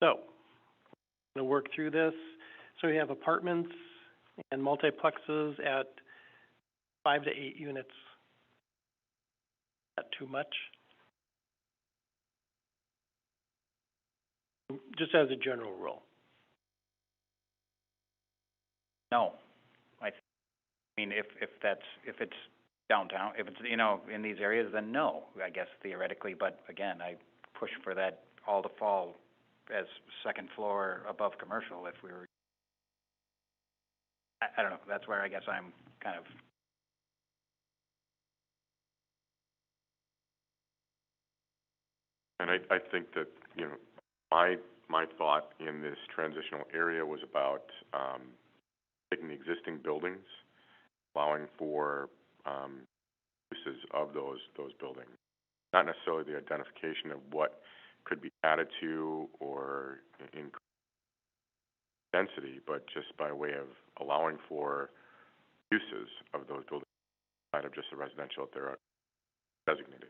So, I'm gonna work through this. So we have apartments and multiplexes at 5 to 8 units. Not too much? Just as a general rule. No, I mean, if it's downtown. If it's, you know, in these areas, then no, I guess theoretically, but again, I push for that all to fall as second floor above commercial if we were, I don't know, that's where I guess I'm kind of. And I think that, you know, my thought in this transitional area was about, taking the existing buildings, allowing for, uses of those buildings. Not necessarily the identification of what could be added to or increase density, but just by way of allowing for uses of those buildings outside of just the residential that they're designated.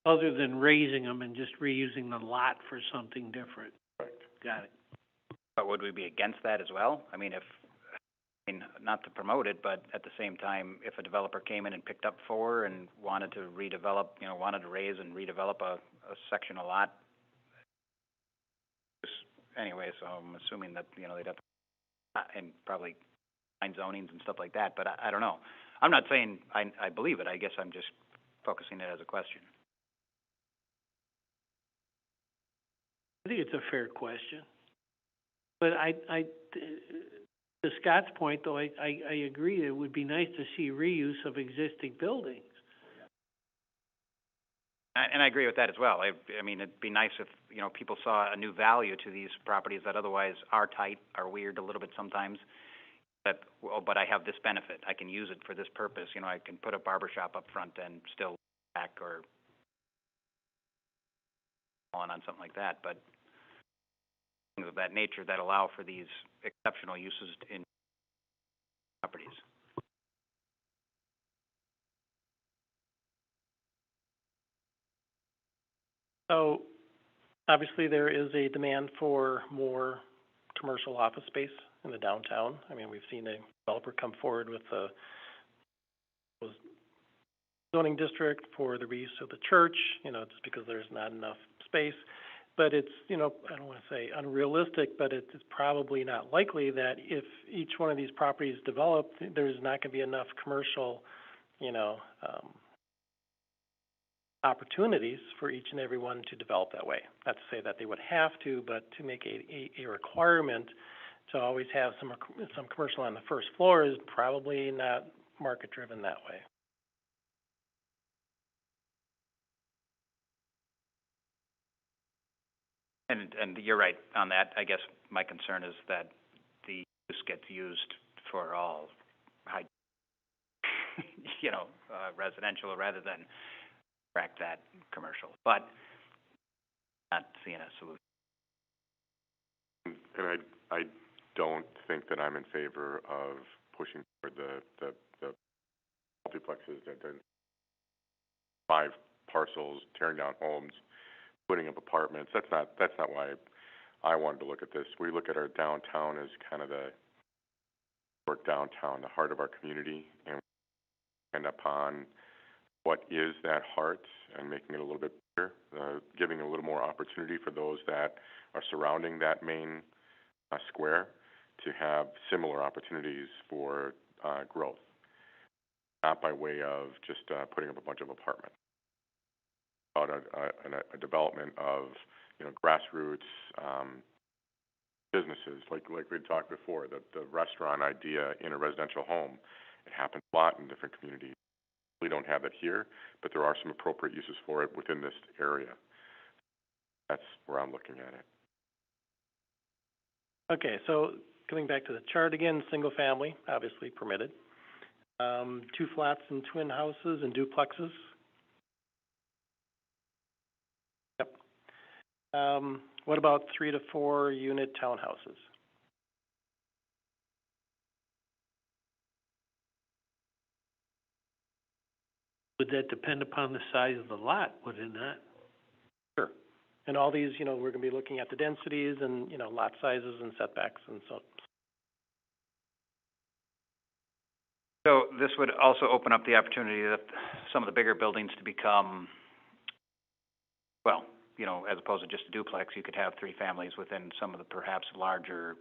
Other than raising them and just reusing the lot for something different. Right. Got it. But would we be against that as well? I mean, not to promote it, but at the same time, if a developer came in and picked up 4 and wanted to redevelop, you know, wanted to raise and redevelop a section of lot, anyway, so I'm assuming that, you know, they'd have to, and probably find zonings and stuff like that, but I don't know. I'm not saying I believe it, I guess I'm just focusing it as a question. I think it's a fair question. But to Scott's point, though, I agree, it would be nice to see reuse of existing buildings. And I agree with that as well. I mean, it'd be nice if, you know, people saw a new value to these properties that otherwise are tight, are weird a little bit sometimes, that, oh, but I have this benefit, I can use it for this purpose, you know, I can put a barber shop up front and still back or on something like that, but things of that nature that allow for these exceptional uses in properties. So, obviously, there is a demand for more commercial office space in the downtown. I mean, we've seen a developer come forward with a zoning district for the reuse of the church, you know, just because there's not enough space. But it's, you know, I don't want to say unrealistic, but it's probably not likely that if each one of these properties developed, there's not going to be enough commercial, you know, opportunities for each and every one to develop that way. Not to say that they would have to, but to make a requirement to always have some commercial on the first floor is probably not market driven that way. And you're right on that. I guess my concern is that the use gets used for all high, you know, residential rather than crack that commercial. But not seeing a solution. And I don't think that I'm in favor of pushing for the multiplexes, the 5 parcels, tearing down homes, putting up apartments. That's not why I wanted to look at this. We look at our downtown as kind of the downtown, the heart of our community, and we end upon what is that heart and making it a little bit bigger, giving a little more opportunity for those that are surrounding that main square to have similar opportunities for growth, not by way of just putting up a bunch of apartments. About a development of, you know, grassroots businesses, like we had talked before, the restaurant idea in a residential home. It happens a lot in different communities. We don't have it here, but there are some appropriate uses for it within this area. That's where I'm looking at it. Okay, so coming back to the chart again, single family, obviously permitted. 2 flats and twin houses and duplexes. Yep. What about 3 to 4 unit townhouses? Would that depend upon the size of the lot, would it not? Sure. And all these, you know, we're going to be looking at the densities and, you know, lot sizes and setbacks and so. So this would also open up the opportunity that some of the bigger buildings to become, well, you know, as opposed to just a duplex, you could have 3 families within some of the perhaps larger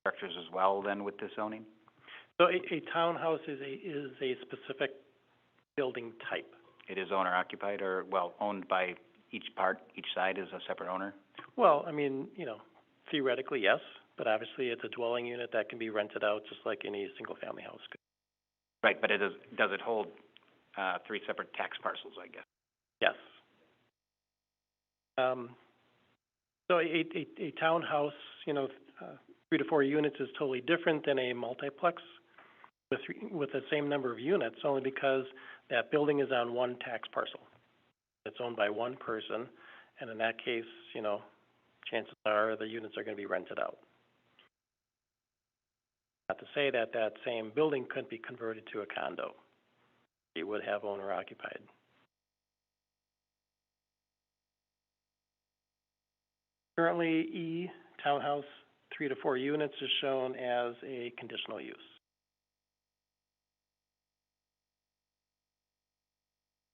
structures as well then with this zoning? So a townhouse is a specific building type. It is owner occupied or, well, owned by each side is a separate owner? Well, I mean, theoretically, yes, but obviously it's a dwelling unit that can be rented out just like any single-family house could. Right, but does it hold, 3 separate tax parcels, I guess? Yes. So a townhouse, 3 to 4 units is totally different than a multiplex with the same number of units, only because that building is on one tax parcel. It's owned by one person, and in that case, chances are the units are going to be rented out. Not to say that that same building couldn't be converted to a condo. It would have owner occupied. Currently, E, townhouse, 3 to 4 units is shown as a conditional use.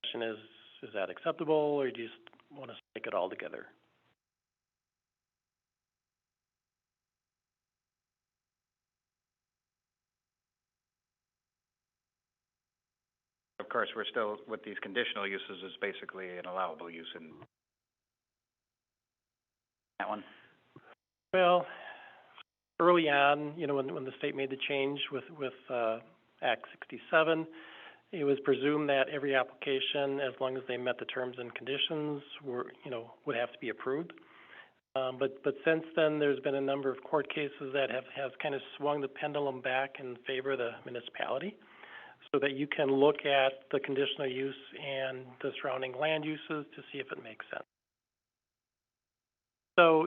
Question is that acceptable, or do you just want to strike it all together? Of course, we're still, with these conditional uses, is basically an allowable use in that one? Well, early on, when the state made the change with Act 67, it was presumed that every application, as long as they met the terms and conditions, would have to be approved. But since then, there's been a number of court cases that have kind of swung the pendulum back in favor of the municipality, so that you can look at the conditional use and the surrounding land uses to see if it makes sense. So,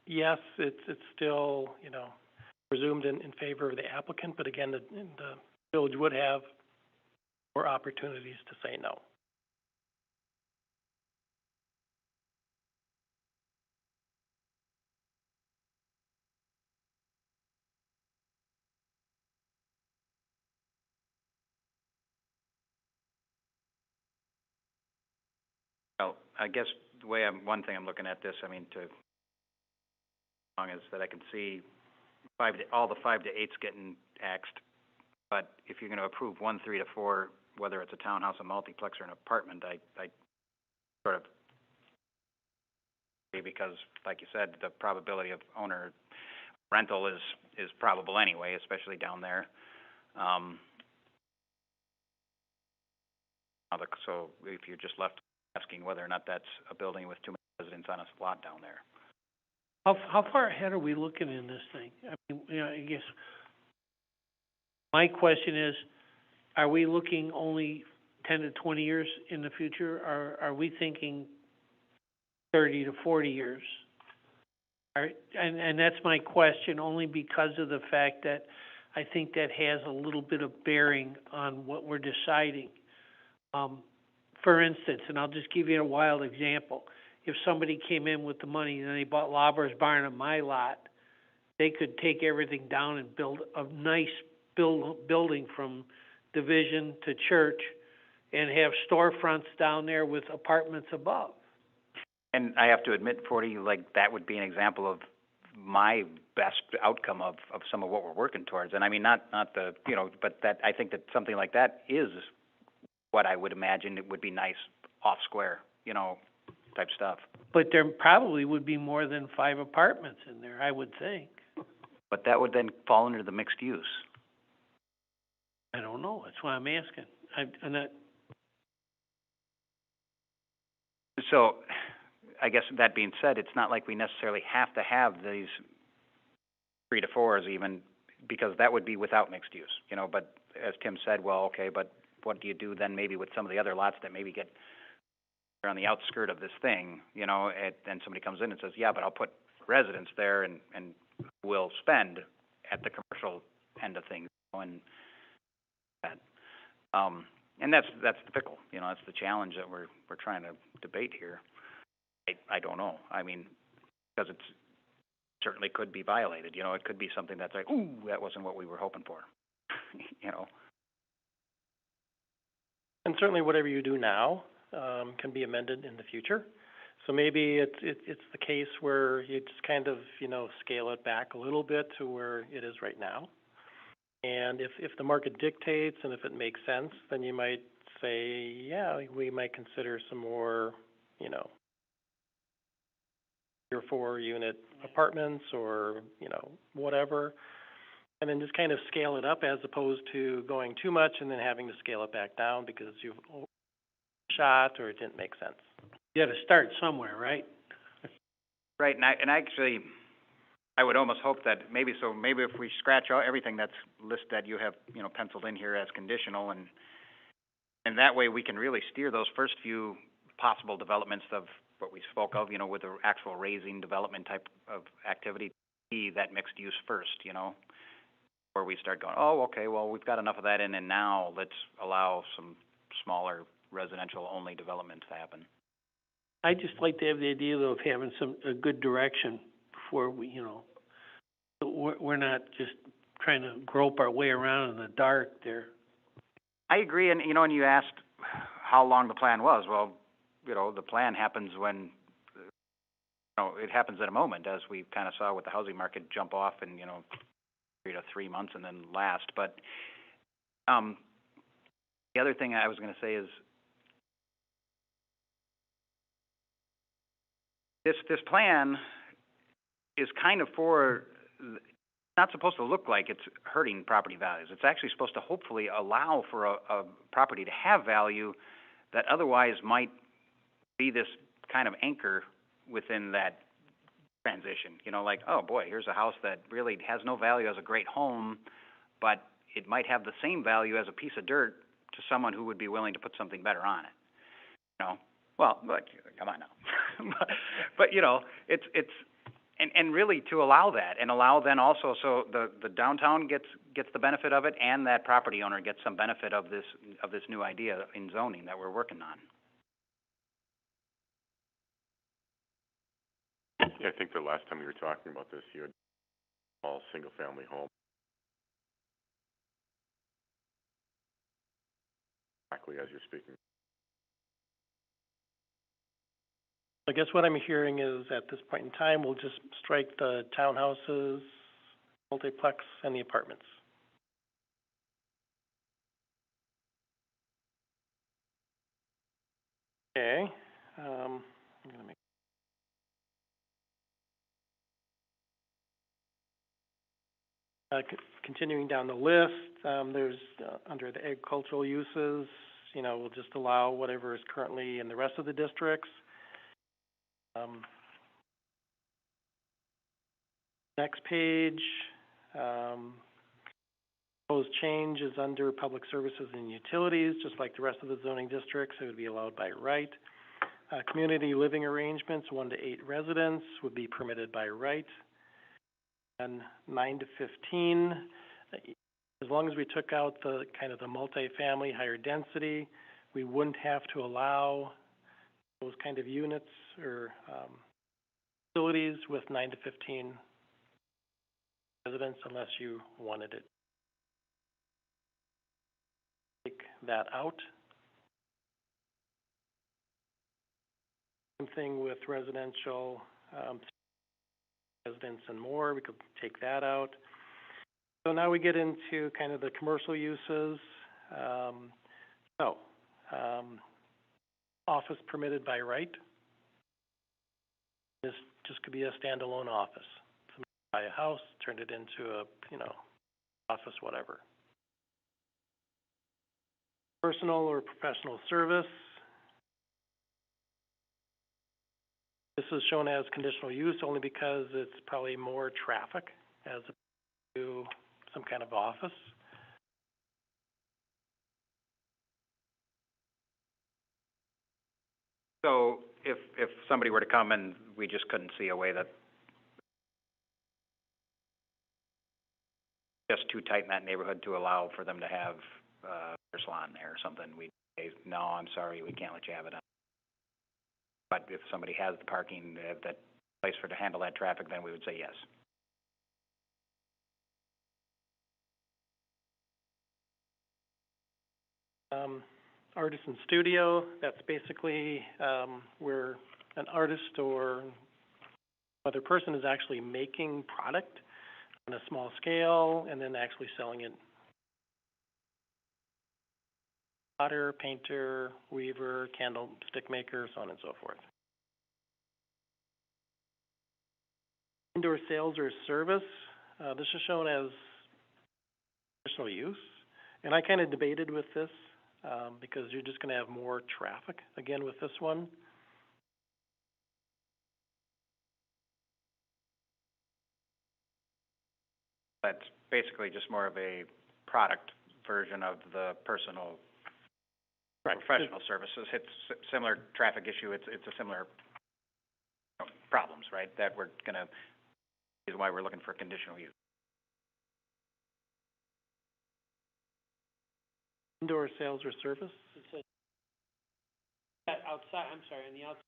yes, it's still, presumed in favor of the applicant, but again, the village would have more opportunities to say no. Well, I guess the way one thing I'm looking at this, is that I can see all the 5 to 8s getting axed, but if you're gonna approve 1, 3 to 4, whether it's a townhouse, a multiplex, or an apartment, I sort of, because, like you said, the probability of owner rental is probable anyway, especially down there. So if you're just left asking whether or not that's a building with too many residents on a lot down there. How far ahead are we looking in this thing? I guess my question is, are we looking only 10 to 20 years in the future, or are we thinking 30 to 40 years? And that's my question, only because of the fact that I think that has a little bit of bearing on what we're deciding. For instance, and I'll just give you a wild example, if somebody came in with the money and they bought Lauber's Barn on my lot, they could take everything down and build a nice building from division to church and have storefronts down there with apartments above. And I have to admit, 40, that would be an example of my best outcome of some of what we're working towards. And not the, but that, I think that something like that is what I would imagine it would be nice, off square, type stuff. But there probably would be more than 5 apartments in there, I would think. But that would then fall under the mixed use. I don't know, that's why I'm asking. I'm not... So, I guess that being said, it's not like we necessarily have to have these 3 to 4s even, because that would be without mixed use, but as Tim said, well, okay, but what do you do then maybe with some of the other lots that maybe they're on the outskirt of this thing, and somebody comes in and says, yeah, but I'll put residents there and will spend at the commercial end of things, and that. And that's the pickle, that's the challenge that we're trying to debate here. I don't know. Because it certainly could be violated. It could be something that's like, ooh, that wasn't what we were hoping for. And certainly whatever you do now can be amended in the future. So maybe it's the case where you just kind of, scale it back a little bit to where it is right now. And if the market dictates and if it makes sense, then you might say, yeah, we might consider some more, 3 or 4 unit apartments or, whatever. And then just kind of scale it up as opposed to going too much and then having to scale it back down because you've shot or it didn't make sense. You gotta start somewhere, right? Right, and actually, I would almost hope that maybe if we scratch out everything that's listed, that you have, penciled in here as conditional, and that way we can really steer those first few possible developments of what we spoke of, with the actual raising development type of activity, be that mixed use first, where we start going, oh, okay, well, we've got enough of that in, and now let's allow some smaller residential only developments to happen. I just like to have the idea though of having a good direction before we, we're not just trying to grope our way around in the dark there. I agree, and and you asked how long the plan was. Well, the plan happens when, it happens in a moment, as we kind of saw with the housing market jump off in 3 to 3 months and then last. But the other thing I was going to say is this plan is kind of not supposed to look like it's hurting property values. It's actually supposed to hopefully allow for a property to have value that otherwise might be this kind of anchor within that transition. Like, oh boy, here's a house that really has no value as a great home, but it might have the same value as a piece of dirt to someone who would be willing to put something better on it. Well, but come on now. but it's and really to allow that, and allow then also so the downtown gets the benefit of it, and that property owner gets some benefit of this new idea in zoning that we're working on. Yeah, I think the last time we were talking about this, you had a small single-family home. Exactly as you're speaking. I guess what I'm hearing is at this point in time, we'll just strike the townhouses, multiplex, and the apartments. Okay, I'm gonna make continuing down the list, there's under the agricultural uses, we'll just allow whatever is currently in the rest of the districts. Next page, proposed change is under public services and utilities, just like the rest of the zoning districts, it would be allowed by right. Community living arrangements, 1 to 8 residents, would be permitted by right. And 9 to 15, as long as we took out the kind of the multifamily, higher density, we wouldn't have to allow those kind of units or facilities with 9 to 15 residents unless you wanted it. Take that out. Same thing with residential residents and more, we could take that out. So now we get into kind of the commercial uses. Office permitted by right. This just could be a standalone office. Somebody buy a house, turn it into a, office, whatever. Personal or professional service. This is shown as conditional use only because it's probably more traffic as opposed to some kind of office. So if somebody were to come and we just couldn't see a way that just too tight in that neighborhood to allow for them to have their salon there or something, we'd say, no, I'm sorry, we can't let you have it. But if somebody has the parking, that place to handle that traffic, then we would say yes. Artisan studio, that's basically where an artist or other person is actually making product on a small scale and then actually selling it potter, painter, weaver, candlestick maker, so on and so forth. Indoor sales or service, this is shown as additional use. And I kind of debated with this, because you're just gonna have more traffic again with this one. That's basically just more of a product version of the personal Right. professional services. It's similar traffic issue, it's a similar, problems, right? That we're gonna, is why we're looking for conditional use. Indoor sales or service? Outside, I'm sorry, on the outside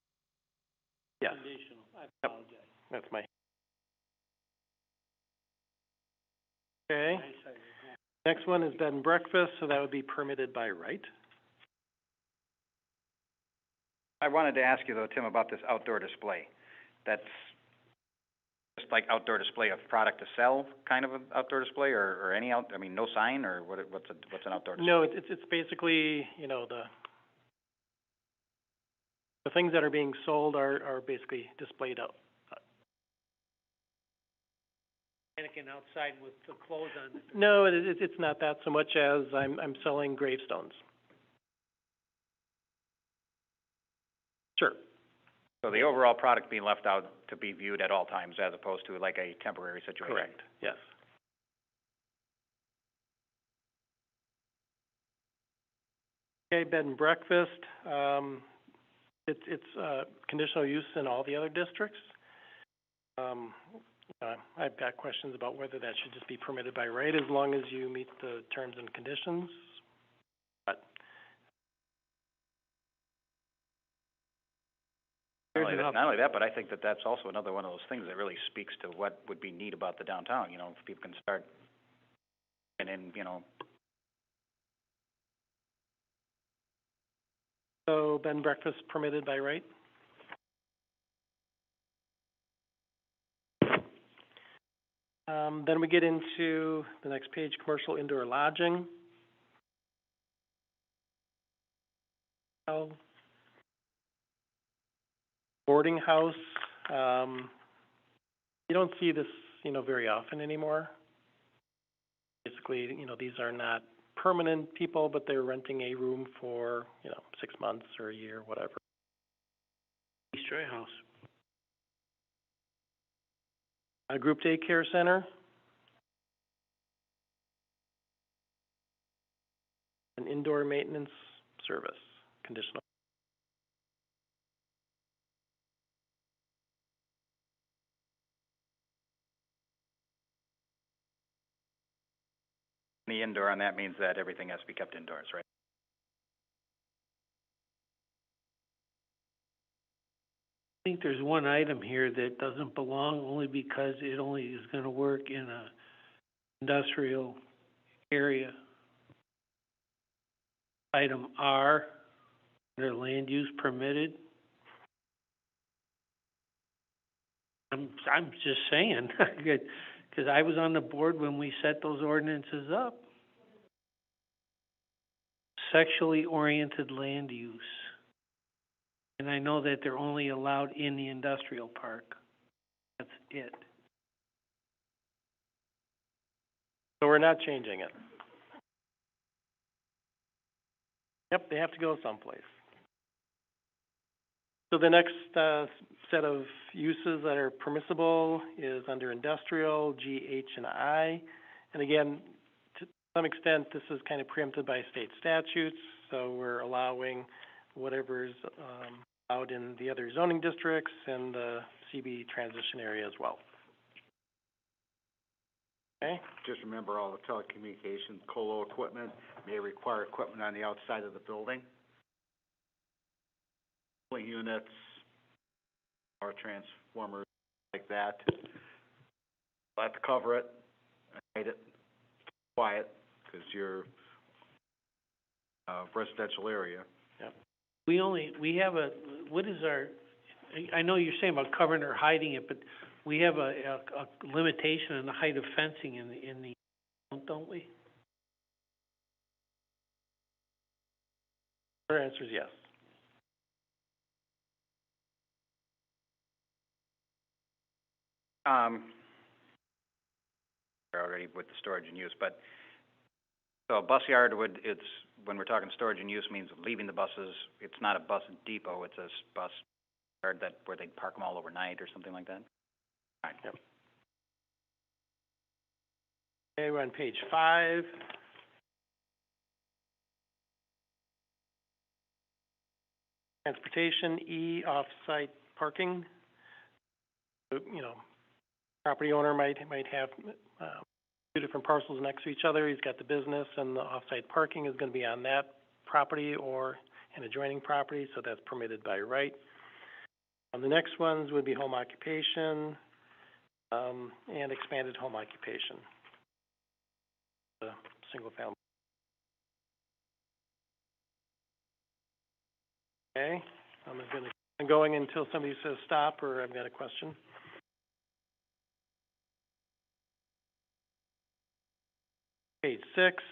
Yes, conditional, I Yep. apologize. that's my. Okay, I saw you. next one is bed and breakfast, so that would be permitted by right. I wanted to ask you though, Tim, about this outdoor display. That's just like outdoor display of product to sell, kind of an outdoor display, or any I mean, no sign, or what's an outdoor display? No, it's basically, you know, the things that are being sold are basically displayed out. Mannequin outside with the clothes on. No, it's not that so much as I'm selling gravestones. Sure. So the overall product being left out to be viewed at all times as opposed to like a temporary situation? Correct, yes. Okay, bed and breakfast, it's conditional use in all the other districts. I've got questions about whether that should just be permitted by right as long as you meet the terms and conditions. But Not only that, but I think that that's also another one of those things that really speaks to what would be neat about the downtown, you know, if people can start, and then, you know. So bed and breakfast permitted by right? Then we get into the next page, commercial indoor lodging. Boarding house, you don't see this, you know, very often anymore. Basically, you know, these are not permanent people, but they're renting a room for, you know, 6 months or a year, whatever. Stray house. A group daycare center. An indoor maintenance service, conditional. The indoor on that means that everything has to be kept indoors, right? I think there's one item here that doesn't belong only because it only is gonna work in a industrial area. Item R, under land use permitted. I'm just saying, cause I was on the board when we set those ordinances up. Sexually oriented land use. And I know that they're only allowed in the industrial park. That's it. So we're not changing it. Yep, they have to go someplace. So the next, set of uses that are permissible is under industrial, G, H, and I. And again, to some extent, this is kind of preempted by state statutes, so we're allowing whatever's, out in the other zoning districts and the CB transition area as well. Okay? Just remember all the telecommunications, colo equipment may require equipment on the outside of the building. Cooling units, power transformers, like that. We'll have to cover it, hide it, quiet, because you're residential area. We have a, what is our, I know you're saying about covering or hiding it, but we have a limitation on the height of fencing in the, don't we? Her answer is yes. We're already with the storage and use, but, so a bus yard would, it's, when we're talking storage and use means leaving the buses, it's not a bus depot, it's a bus yard that, where they park them all overnight or something like that? All right. Yep. Okay, we're on page 5. Transportation, E, off-site parking. So, you know, property owner might have, two different parcels next to each other. He's got the business, and the off-site parking is gonna be on that property or an adjoining property, so that's permitted by right. The next ones would be home occupation, and expanded home occupation. The single family. Okay, I'm going until somebody says stop or I've got a question. Page 6,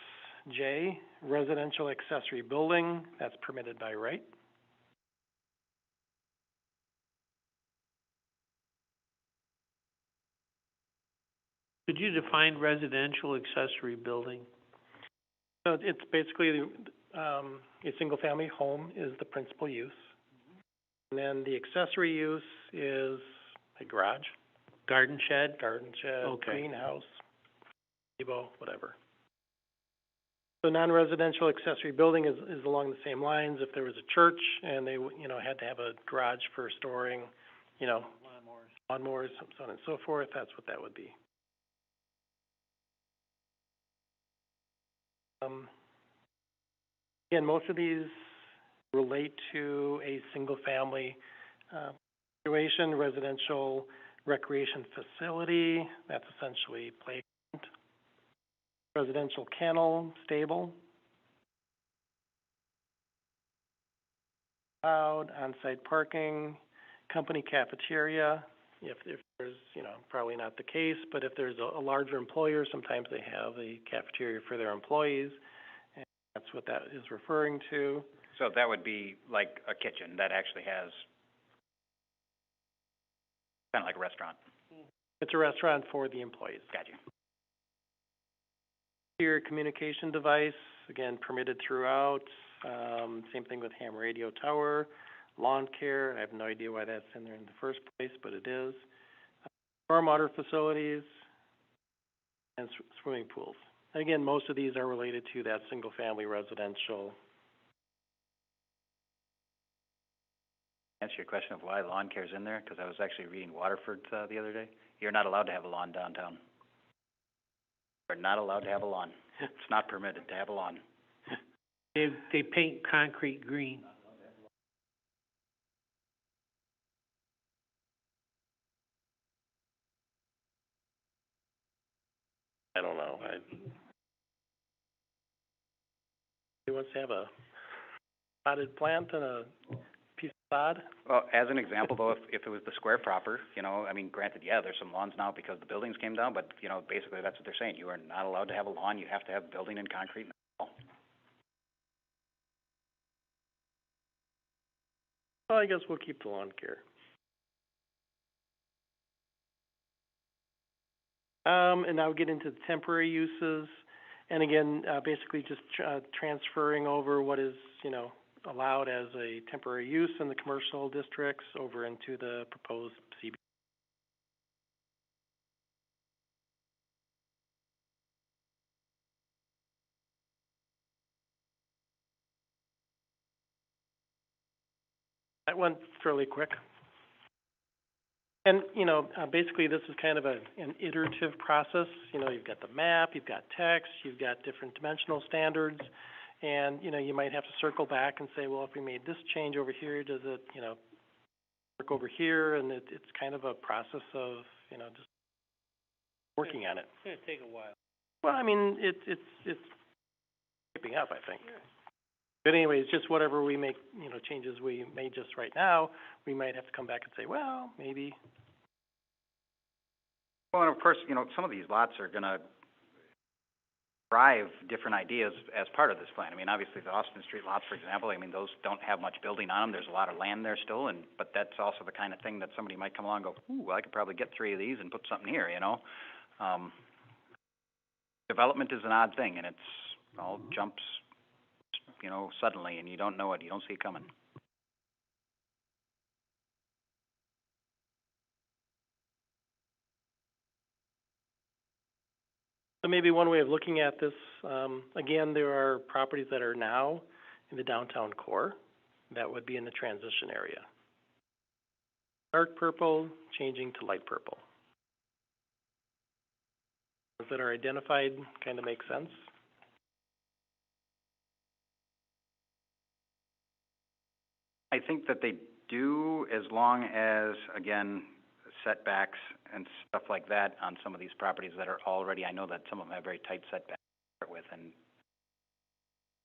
J, residential accessory building, that's permitted by right. Could you define residential accessory building? So it's basically, a single-family home is the principal use. And then the accessory use is a garage, Garden shed? Okay. greenhouse, gazebo, whatever. So non-residential accessory building is along the same lines. If there was a church and they, you know, had to have a garage for storing, you know, lawnmowers, so on and so forth, that's what that would be. Again, most of these relate to a single-family situation, residential recreation facility, that's essentially playground, residential kennel, stable, allowed, on-site parking, company cafeteria, if there's, you know, probably not the case, but if there's a larger employer, sometimes they have a cafeteria for their employees, and that's what that is referring to. So that would be like a kitchen that actually has, kind of like a restaurant. It's a restaurant for the employees. Got you. Your communication device, again, permitted throughout, same thing with ham radio tower, lawn care, I have no idea why that's in there in the first place, but it is. Stormwater facilities, and swimming pools. And again, most of these are related to that single-family residential. Answer your question of why lawn care's in there, because I was actually reading Waterford, the other day. You're not allowed to have a lawn downtown. You're not allowed to have a lawn. It's not permitted to have a lawn. They paint concrete green. I don't know, He wants to have a potted plant and a piece of sod? Well, as an example though, if it was the square proper, you know, I mean, granted, yeah, there's some lawns now because the buildings came down, but, you know, basically that's what they're saying. You are not allowed to have a lawn, you have to have building and concrete and all. Well, I guess we'll keep the lawn care. And now get into the temporary uses, and again, basically just transferring over what is, you know, allowed as a temporary use in the commercial districts over into the proposed CB. That went fairly quick. And, you know, basically this is kind of an iterative process. You know, you've got the map, you've got text, you've got different dimensional standards, and, you know, you might have to circle back and say, well, if we made this change over here, does it, you know, work over here? And it's kind of a process of, you know, just working on it. It's gonna take a while. Well, I mean, it's keeping up, I think. But anyways, just whatever we make, you know, changes we made just right now, we might have to come back and say, well, maybe. Well, and of course, you know, some of these lots are gonna drive different ideas as part of this plan. I mean, obviously, the Austin Street lots, for example, I mean, those don't have much building on them. There's a lot of land there still, but that's also the kind of thing that somebody might come along and go, ooh, I could probably get 3 of these and put something here, you know? Development is an odd thing, and it's all jumps, you know, suddenly, and you don't know it, you don't see it coming. So maybe one way of looking at this, again, there are properties that are now in the downtown core that would be in the transition area. Dark purple changing to light purple. Those that are identified kind of make sense. I think that they do, as long as, again, setbacks and stuff like that on some of these properties that are already, I know that some of them have very tight setbacks to start with, and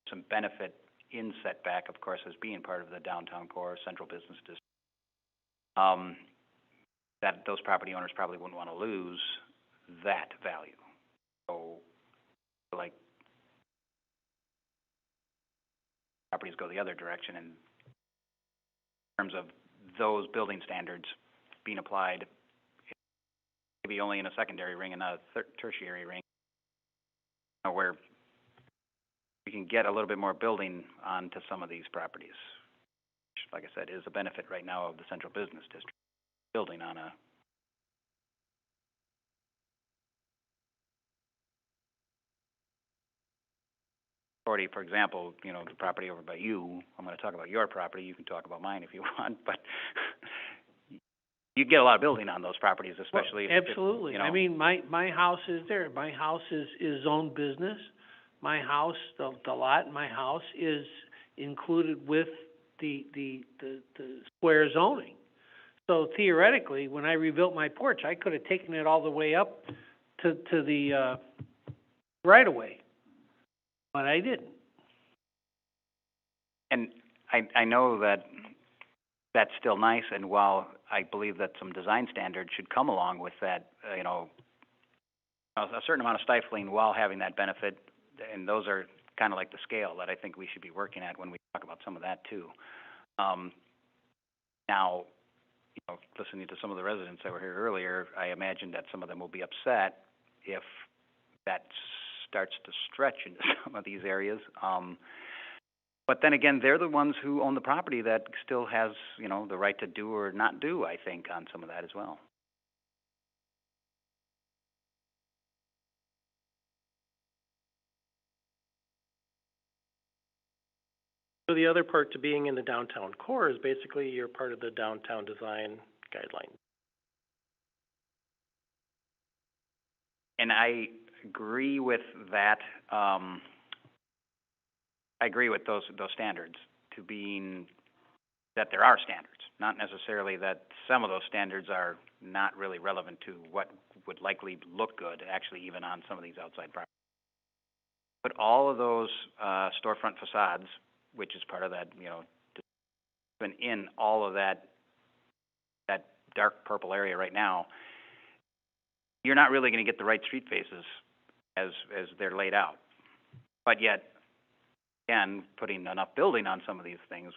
some benefit in setback, of course, as being part of the downtown core, central business district. That those property owners probably wouldn't want to lose that value. So, like, properties go the other direction in terms of those building standards being applied, maybe only in a secondary ring and not a tertiary ring, where we can get a little bit more building onto some of these properties, which, like I said, is a benefit right now of the central business district, building on a for example, you know, the property over by you, I'm going to talk about your property, you can talk about mine if you want, but you get a lot of building on those properties, especially Well, absolutely. if, you know. I mean, my house is there. My house is owned business. My house, the lot in my house is included with the square zoning. So theoretically, when I rebuilt my porch, I could have taken it all the way up to the right of way, but I didn't. And I know that that's still nice, and while I believe that some design standards should come along with that, you know, a certain amount of stifling while having that benefit, and those are kind of like the scale that I think we should be working at when we talk about some of that too. Now, you know, listening to some of the residents that were here earlier, I imagine that some of them will be upset if that starts to stretch into some of these areas. But then again, they're the ones who own the property that still has, you know, the right to do or not do, I think, on some of that as well. So the other part to being in the downtown core is basically you're part of the downtown design guideline. And I agree with that. I agree with those standards to being that there are standards, not necessarily that some of those standards are not really relevant to what would likely look good, actually, even on some of these outside properties. But all of those storefront facades, which is part of that, you know, even in all of that dark purple area right now, you're not really going to get the right street faces as they're laid out. But yet, again, putting enough building on some of these things,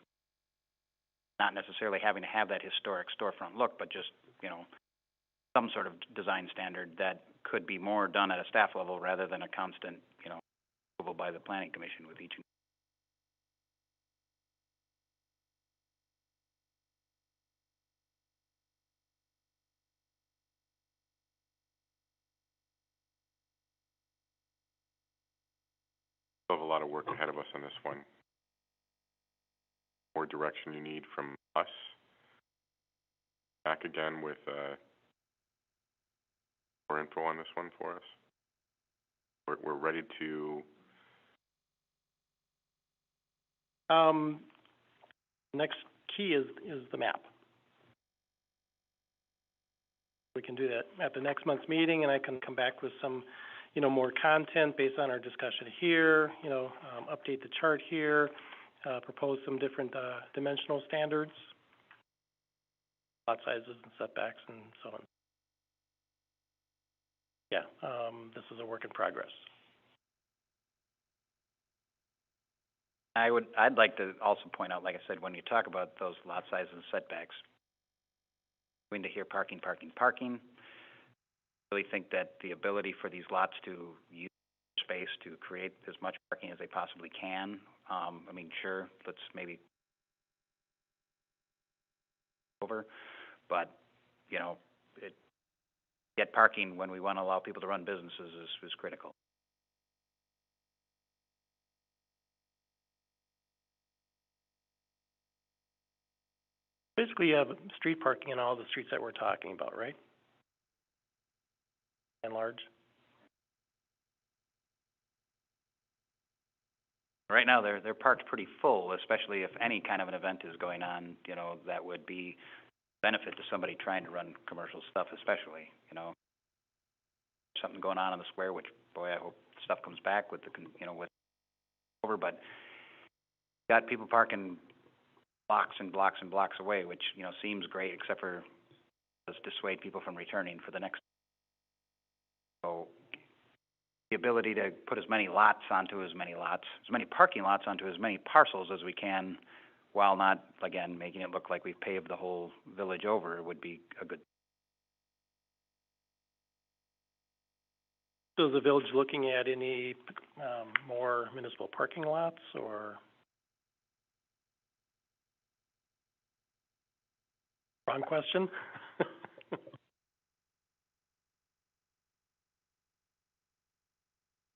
not necessarily having to have that historic storefront look, but just, you know, some sort of design standard that could be more done at a staff level rather than a constant, you know, approval by the planning commission with each. We have a lot of work ahead of us on this one. More direction you need from us. Back again with more info on this one for us. We're ready to. Next key is the map. We can do that at the next month's meeting, and I can come back with some, you know, more content based on our discussion here, you know, update the chart here, propose some different dimensional standards, lot sizes and setbacks and so on. Yeah, this is a work in progress. I'd like to also point out, like I said, when you talk about those lot sizes and setbacks, going to hear parking, I really think that the ability for these lots to use space to create as much parking as they possibly can, I mean, sure, let's maybe over, but, you know, get parking when we want to allow people to run businesses is critical. Basically, you have street parking in all the streets that we're talking about, right? And large. Right now, they're parked pretty full, especially if any kind of an event is going on, you know, that would be benefit to somebody trying to run commercial stuff, especially, you know. Something going on the square, which, boy, I hope stuff comes back with the, you know, with over, but got people parking blocks and blocks and blocks away, which, you know, seems great, except for does dissuade people from returning for the next. So the ability to put as many lots onto as many parking lots onto as many parcels as we can, while not, again, making it look like we've paved the whole village over, would be a good. So is the village looking at any, more municipal parking lots, or? Wrong question?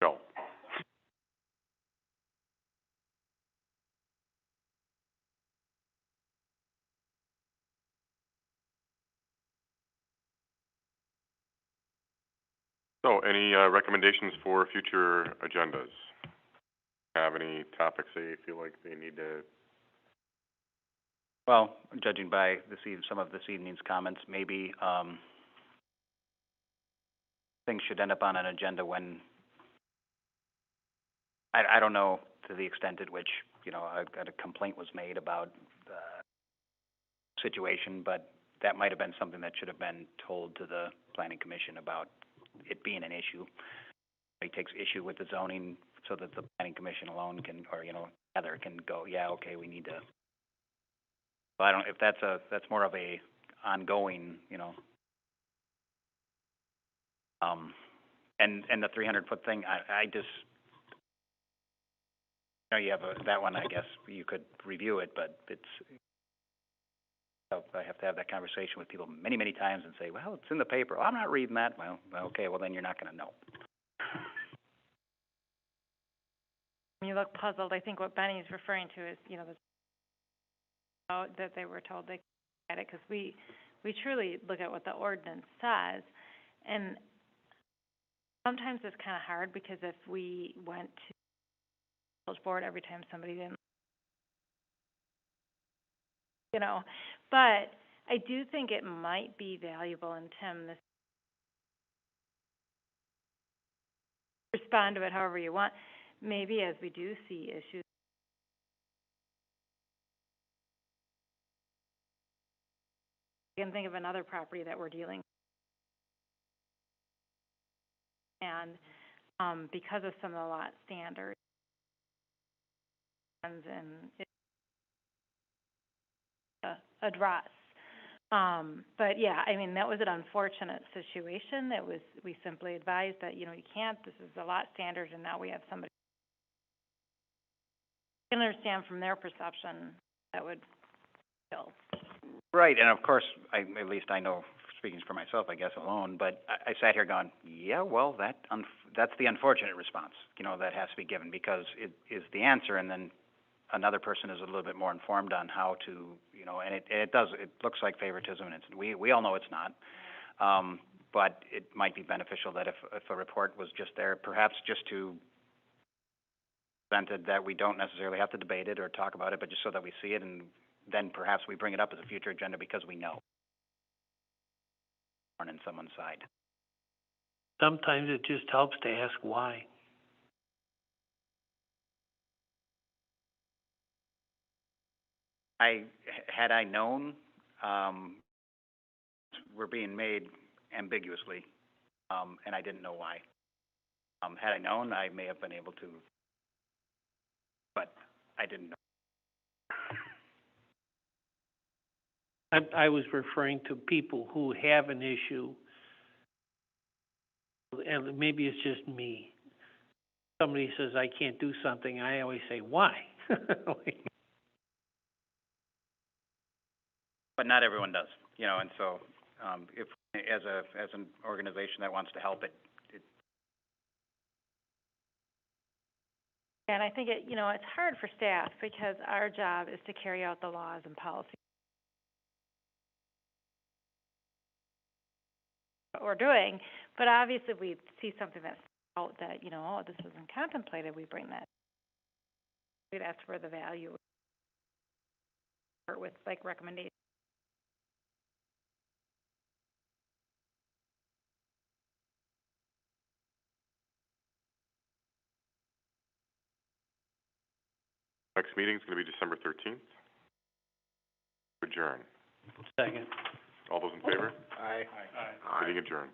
No. So, any recommendations for future agendas? Have any topics they feel like they need to? Well, judging by some of this evening's comments, maybe, things should end up on an agenda when, I don't know to the extent at which, you know, a complaint was made about the situation, but that might have been something that should have been told to the planning commission about it being an issue. He takes issue with the zoning so that the planning commission alone can, or, you know, together can go, yeah, okay, we need to. Well, I don't, if that's more of a ongoing, you know, and the 300-foot thing, I just, you know, you have that one, I guess, you could review it, but it's, I have to have that conversation with people many, many times and say, well, it's in the paper. I'm not reading that. Well, okay, well, then you're not going to know. You look puzzled. I think what Benny's referring to is, you know, that they were told they could get it, because we truly look at what the ordinance says, and sometimes it's kind of hard, because if we went to the village board every time somebody didn't, you know, but I do think it might be valuable, and Tim, this, respond to it however you want, maybe as we do see issues. I can think of another property that we're dealing with, and because of some of the lot standards and it address. But yeah, I mean, that was an unfortunate situation. That was, we simply advised that, you know, you can't, this is a lot standard, and now we have somebody. I can understand from their perception that would kill. Right, and of course, at least I know, speaking for myself, I guess, alone, but I sat here going, yeah, well, that's the unfortunate response, you know, that has to be given, because it is the answer, and then another person is a little bit more informed on how to, you know, and it looks like favoritism, and we all know it's not, but it might be beneficial that if a report was just there, perhaps just to presented that we don't necessarily have to debate it or talk about it, but just so that we see it, and then perhaps we bring it up as a future agenda because we know on someone's side. Sometimes it just helps to ask why. Had I known, were being made ambiguously, and I didn't know why. Had I known, I may have been able to, but I didn't know. I was referring to people who have an issue, and maybe it's just me. Somebody says, I can't do something, I always say, why? But not everyone does, you know, and so, if, as an organization that wants to help, it And I think it, you know, it's hard for staff because our job is to carry out the laws and policies that we're doing, but obviously if we see something that's out that, you know, oh, this wasn't contemplated, we bring that. That's where the value is. Start with like recommendations. Next meeting is gonna be December 13th. Adjourn. Second. All those in favor? Aye. Meeting adjourned.